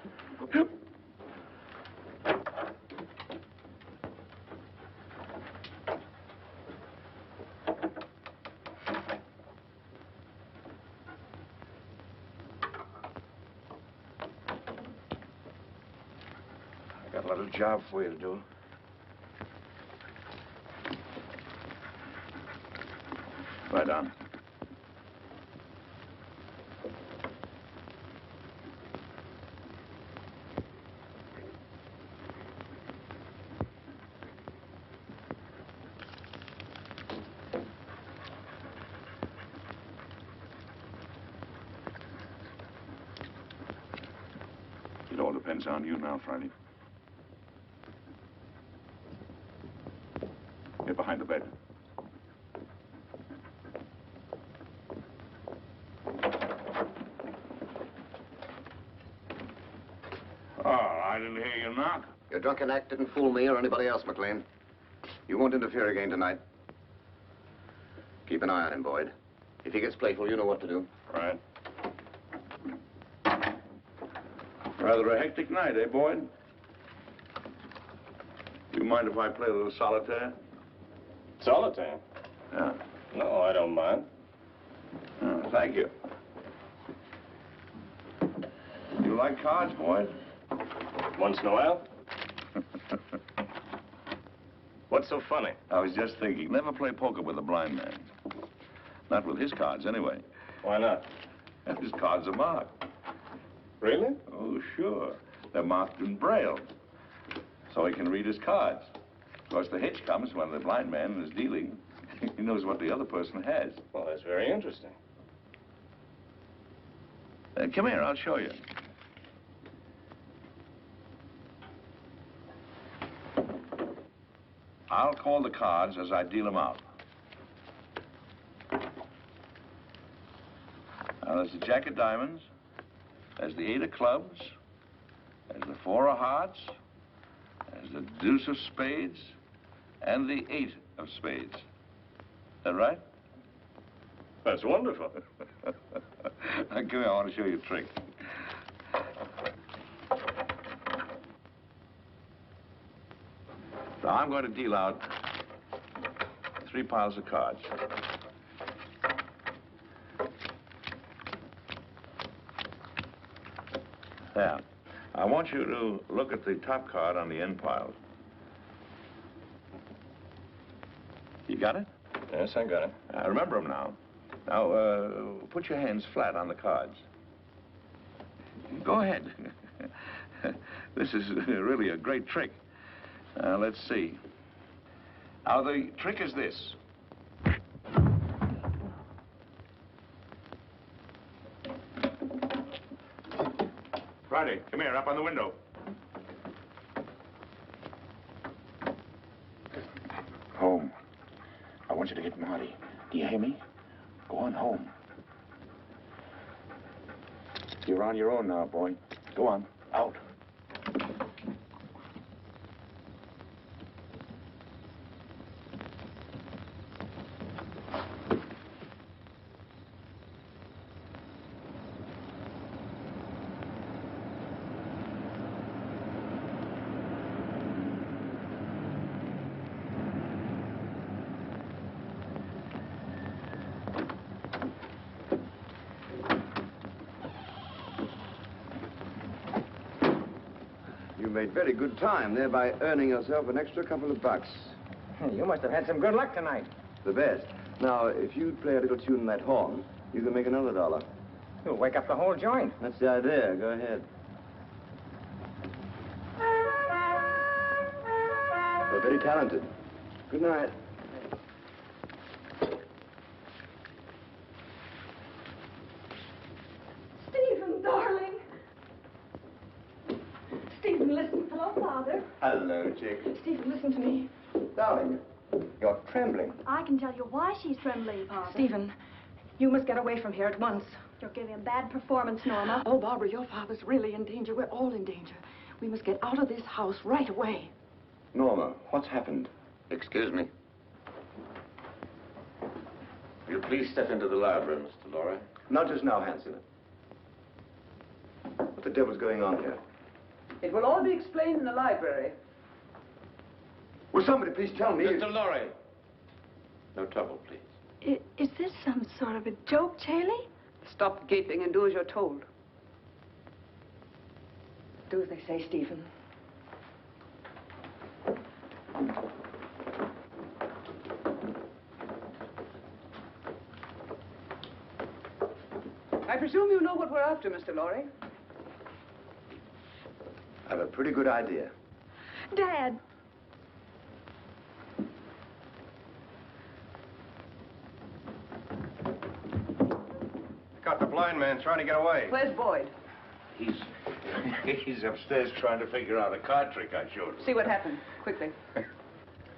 I've got a little job for you to do. Lie down. It all depends on you now, Friday. Get behind the bed. Oh, I didn't hear you knock. Your drunken act didn't fool me or anybody else, Maclain. You won't interfere again tonight. Keep an eye on him, Boyd. If he gets playful, you know what to do. Right. Rather a hectic night, eh, Boyd? You mind if I play a little solitaire? Solitaire? Yeah. No, I don't mind. Oh, thank you. You like cards, Boyd? Once in a while. What's so funny? I was just thinking, never play poker with a blind man. Not with his cards, anyway. Why not? His cards are marked. Really? Oh, sure. They're marked in Braille, so he can read his cards. Of course, the hitch comes when the blind man is dealing. He knows what the other person has. Well, that's very interesting. Come here, I'll show you. I'll call the cards as I deal them out. Now, there's the Jack of Diamonds, there's the 8 of Clubs, there's the 4 of Hearts, there's the Deuce of Spades, and the 8 of Spades. Is that right? That's wonderful. Come here, I want to show you a trick. So I'm going to deal out 3 piles of cards. There. I want you to look at the top card on the end pile. You got it? Yes, I got it. Remember them now. Now, put your hands flat on the cards. Go ahead. This is really a great trick. Let's see. Now, the trick is this. Friday, come here, up on the window. Home. I want you to get naughty. Do you hear me? Go on home. You're on your own now, boy. Go on, out. You made very good time, thereby earning yourself an extra couple of bucks. You must have had some good luck tonight. The best. Now, if you'd play a little tune in that horn, you can make another $1. You'll wake up the whole joint. That's the idea. Go ahead. You're very talented. Good night. Stephen, darling. Stephen, listen. Hello, Father. Hello, Chick. Stephen, listen to me. Darling, you're trembling. I can tell you why she's trembling, Father. Stephen, you must get away from here at once. You're giving a bad performance, Norma. Oh, Barbara, your father's really in danger. We're all in danger. We must get out of this house right away. Norma, what's happened? Excuse me. Will you please step into the library, Mr. Lawry? Not just now, Hanson. What the devil's going on here? It will all be explained in the library. Will somebody please tell me? Mr. Lawry. No trouble, please. Is this some sort of a joke, Charlie? Stop gaping and do as you're told. Do as they say, Stephen. I presume you know what we're after, Mr. Lawry. I have a pretty good idea. Dad. Got the blind man trying to get away. Where's Boyd? He's upstairs trying to figure out a card trick I showed him. See what happened, quickly.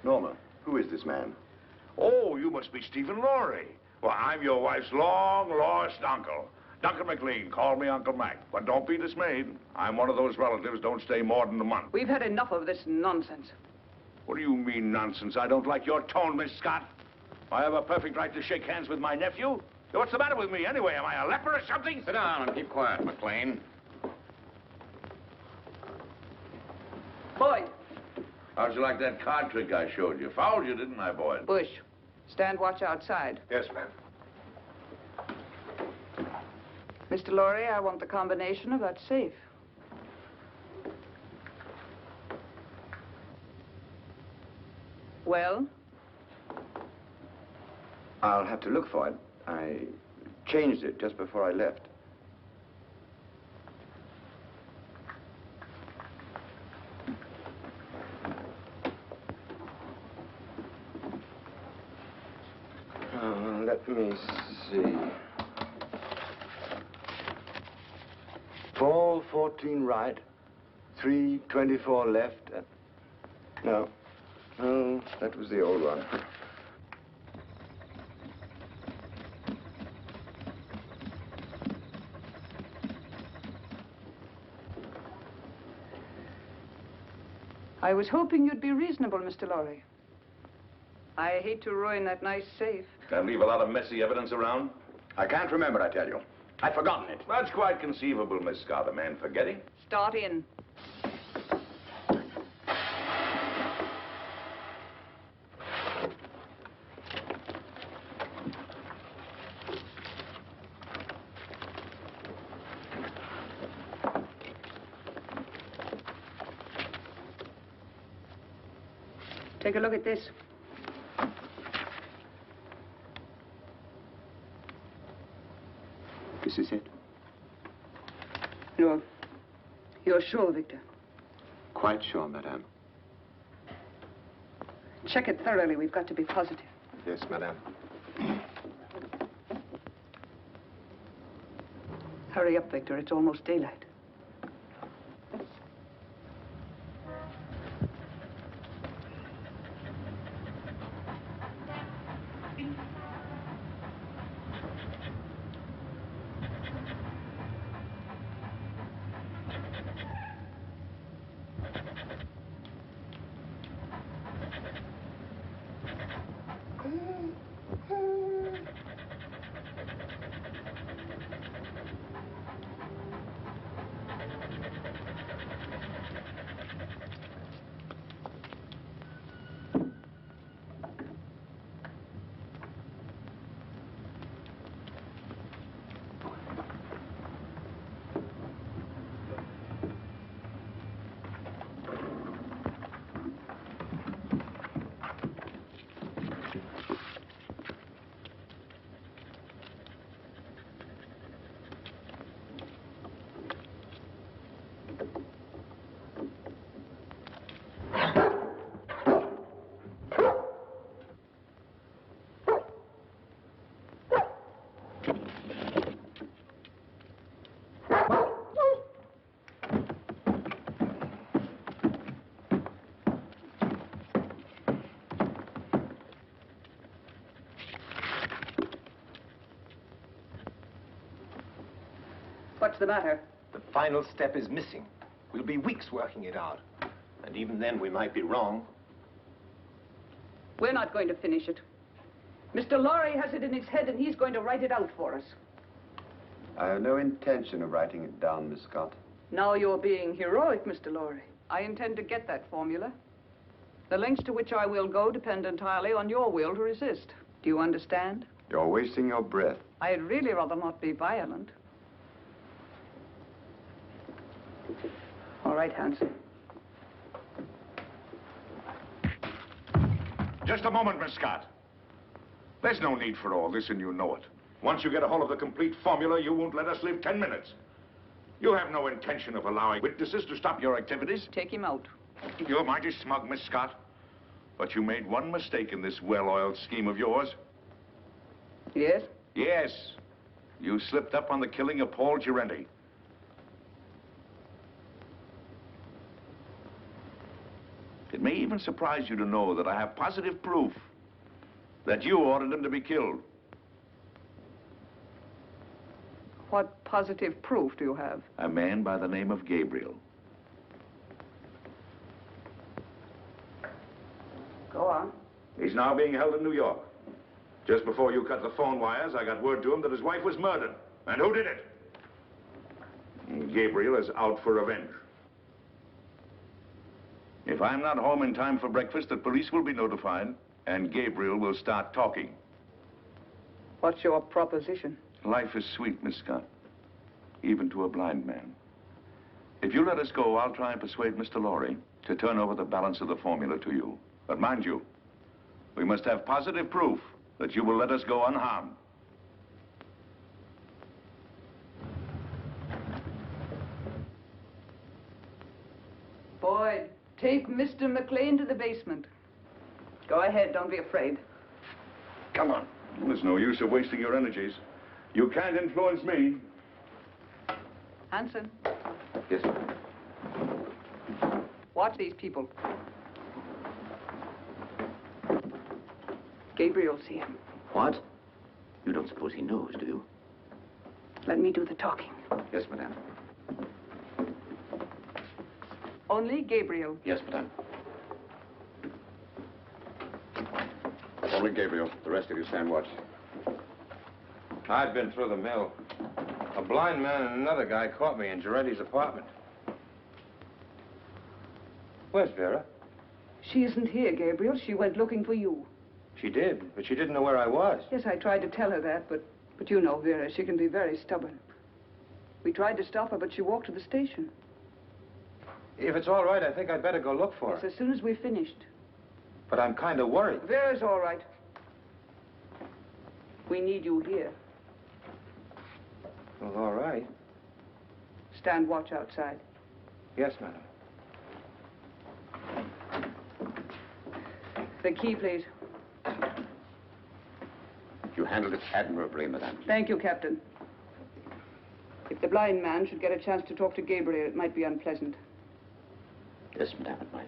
Norma, who is this man? Oh, you must be Stephen Lawry. Well, I'm your wife's long-lost uncle. Duncan Maclain. Call me Uncle Mac. But don't be dismayed. I'm one of those relatives don't stay more than a month. We've had enough of this nonsense. What do you mean, nonsense? I don't like your tone, Miss Scott. I have a perfect right to shake hands with my nephew. What's the matter with me, anyway? Am I a leper or something? Sit down and keep quiet, Maclain. Boyd. How'd you like that card trick I showed you? Fouled you, didn't I, Boyd? Bush. Stand watch outside. Yes, ma'am. Mr. Lawry, I want the combination of that safe. Well? I'll have to look for it. I changed it just before I left. Let me see. 4:14 right, 3:24 left. No, that was the old one. I was hoping you'd be reasonable, Mr. Lawry. I hate to ruin that nice safe. Can leave a lot of messy evidence around? I can't remember, I tell you. I've forgotten it. That's quite conceivable, Miss Scott, a man forgetting. Start in. Take a look at this. This is it? You're sure, Victor? Quite sure, madame. Check it thoroughly. We've got to be positive. Yes, madame. Hurry up, Victor. It's almost daylight. the matter? The final step is missing. We'll be weeks working it out. And even then, we might be wrong. We're not going to finish it. Mr. Lawry has it in his head, and he's going to write it out for us. I have no intention of writing it down, Miss Scott. Now you're being heroic, Mr. Lawry. I intend to get that formula. The lengths to which I will go depend entirely on your will to resist. Do you understand? You're wasting your breath. I'd really rather not be violent. All right, Hanson. Just a moment, Miss Scott. There's no need for all this, and you know it. Once you get a hold of the complete formula, you won't let us live 10 minutes. You have no intention of allowing witnesses to stop your activities. Take him out. You're mighty smug, Miss Scott. But you made one mistake in this well-oiled scheme of yours. Yes? Yes. You slipped up on the killing of Paul Girenti. It may even surprise you to know that I have positive proof that you ordered him to be killed. What positive proof do you have? A man by the name of Gabriel. Go on. He's now being held in New York. Just before you cut the phone wires, I got word to him that his wife was murdered. And who did it? Gabriel is out for revenge. If I'm not home in time for breakfast, the police will be notified, and Gabriel will start talking. What's your proposition? Life is sweet, Miss Scott, even to a blind man. If you let us go, I'll try and persuade Mr. Lawry to turn over the balance of the formula to you. But mind you, we must have positive proof that you will let us go unharmed. Boyd, take Mr. Maclain to the basement. Go ahead, don't be afraid. Come on. There's no use of wasting your energies. You can't influence me. Hanson, Yes, sir. watch these people. Gabriel's here. What? You don't suppose he knows, do you? Let me do the talking. Yes, madame. Only Gabriel. Yes, madame. Only Gabriel. The rest of you stand watch. I'd been through the mill. A blind man and another guy caught me in Girenti's apartment. Where's Vera? She isn't here, Gabriel. She went looking for you. She did, but she didn't know where I was. Yes, I tried to tell her that, but you know Vera, she can be very stubborn. We tried to stop her, but she walked to the station. If it's all right, I think I'd better go look for her. Yes, as soon as we're finished. But I'm kind of worried. Vera's all right. We need you here. Well, all right. Stand watch outside. Yes, madam. The key, please. You handled it admirably, madame. Thank you, Captain. If the blind man should get a chance to talk to Gabriel, it might be unpleasant. Yes, madame, it might.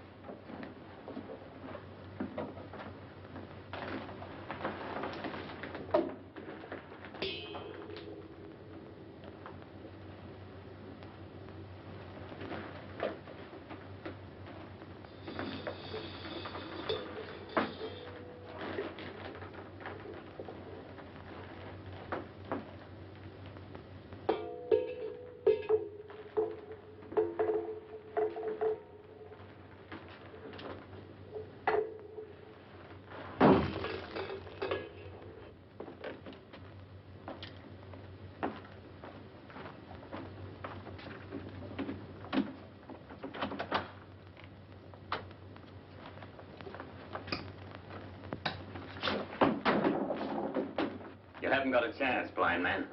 You haven't got a chance, blind man.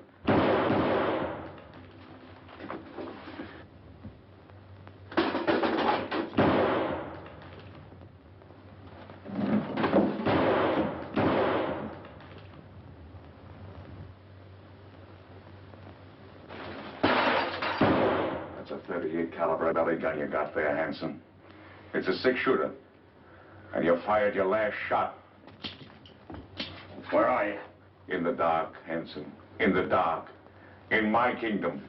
That's a .38 caliber belly gun you got there, Hanson. It's a six-shooter. And you fired your last shot. Where are you? In the dark, Hanson. In the dark. in my kingdom.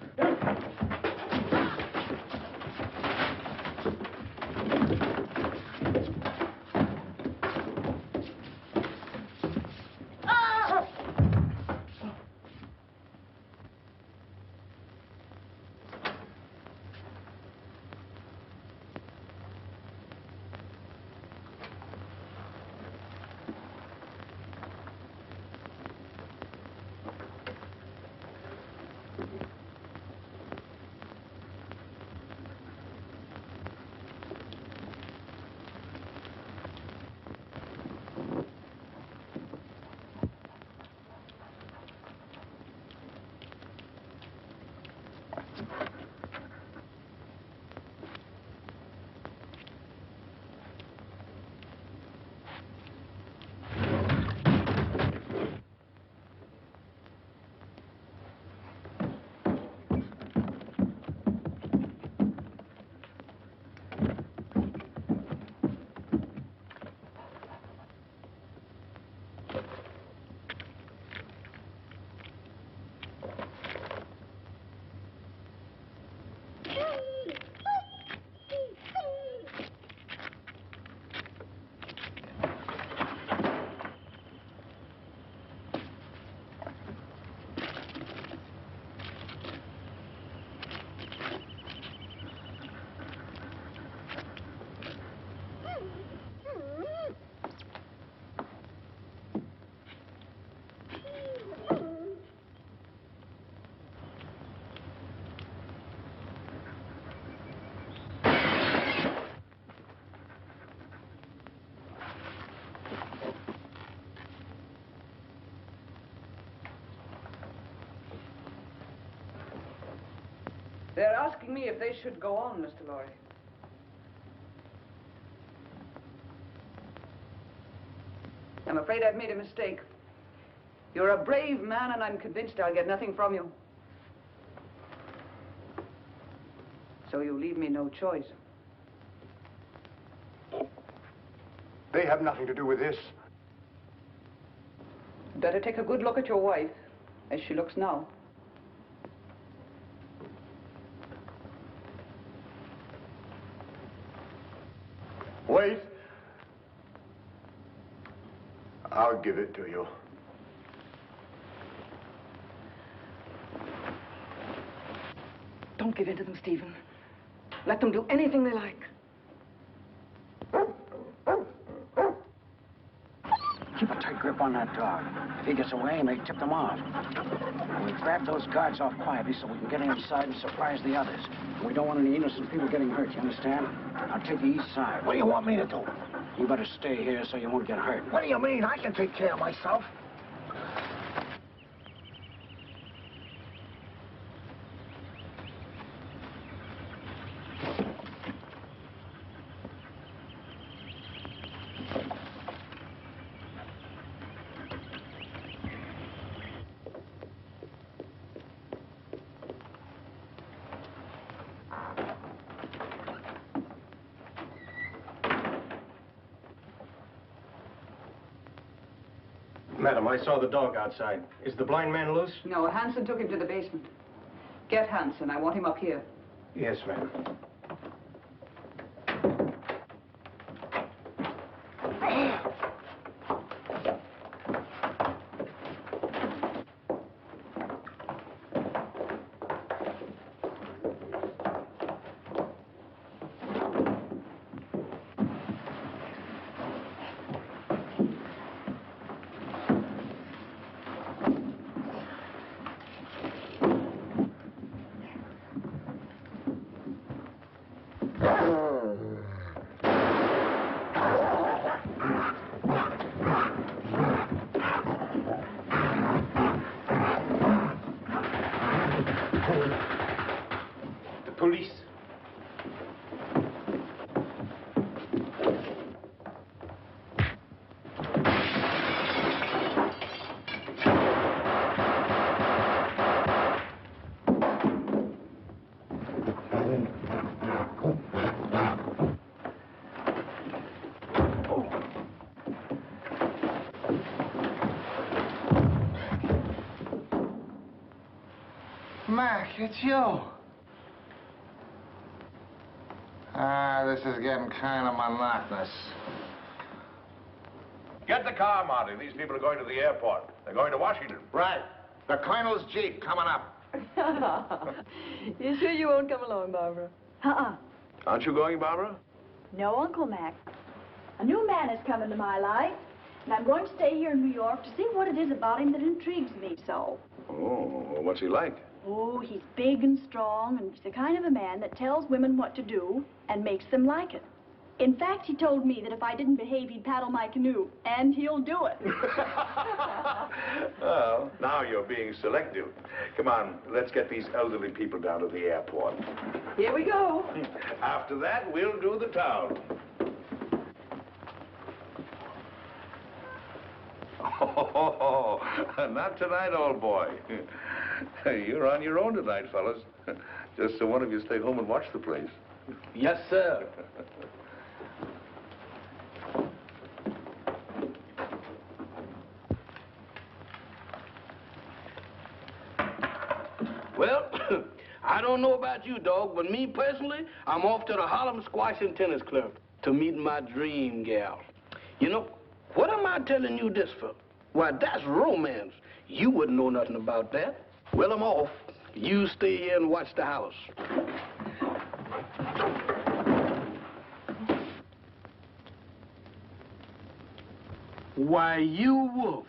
They're asking me if they should go on, Mr. Lawry. I'm afraid I've made a mistake. You're a brave man, and I'm convinced I'll get nothing from you. So you leave me no choice. They have nothing to do with this. Better take a good look at your wife, as she looks now. Wait. I'll give it to you. Don't give in to them, Stephen. Let them do anything they like. Keep a tight grip on that dog. If he gets away, he may tip them off. And we grab those guards off quietly so we can get inside and surprise the others. We don't want any innocent people getting hurt, you understand? I'll take the east side. What do you want me to do? You better stay here so you won't get hurt. What do you mean? I can take care of myself. Madam, I saw the dog outside. Is the blind man loose? No, Hanson took him to the basement. Get Hanson. I want him up here. Yes, ma'am. Mac, it's you. This is getting kind of monotonous. Get the car, Marty. These people are going to the airport. They're going to Washington. Right. The Colonel's Jeep coming up. You sure you won't come along, Barbara? Aren't you going, Barbara? No, Uncle Mac. A new man has come into my life, and I'm going to stay here in New York to see what it is about him that intrigues me so. Oh, what's he like? Oh, he's big and strong, and he's the kind of a man that tells women what to do and makes them like it. In fact, he told me that if I didn't behave, he'd paddle my canoe, and he'll do it. Well, now you're being selective. Come on, let's get these elderly people down to the airport. Here we go. After that, we'll do the town. Oh, not tonight, old boy. You're on your own tonight, fellas. Just so one of you stay home and watch the place. Yes, sir. Well, I don't know about you, dog, but me personally, I'm off to the Harlem Squash and Tennis Club to meet my dream gal. You know, what am I telling you this for? Why, that's romance. You wouldn't know nothing about that. Well, I'm off. You stay here and watch the house. Why, you wolf.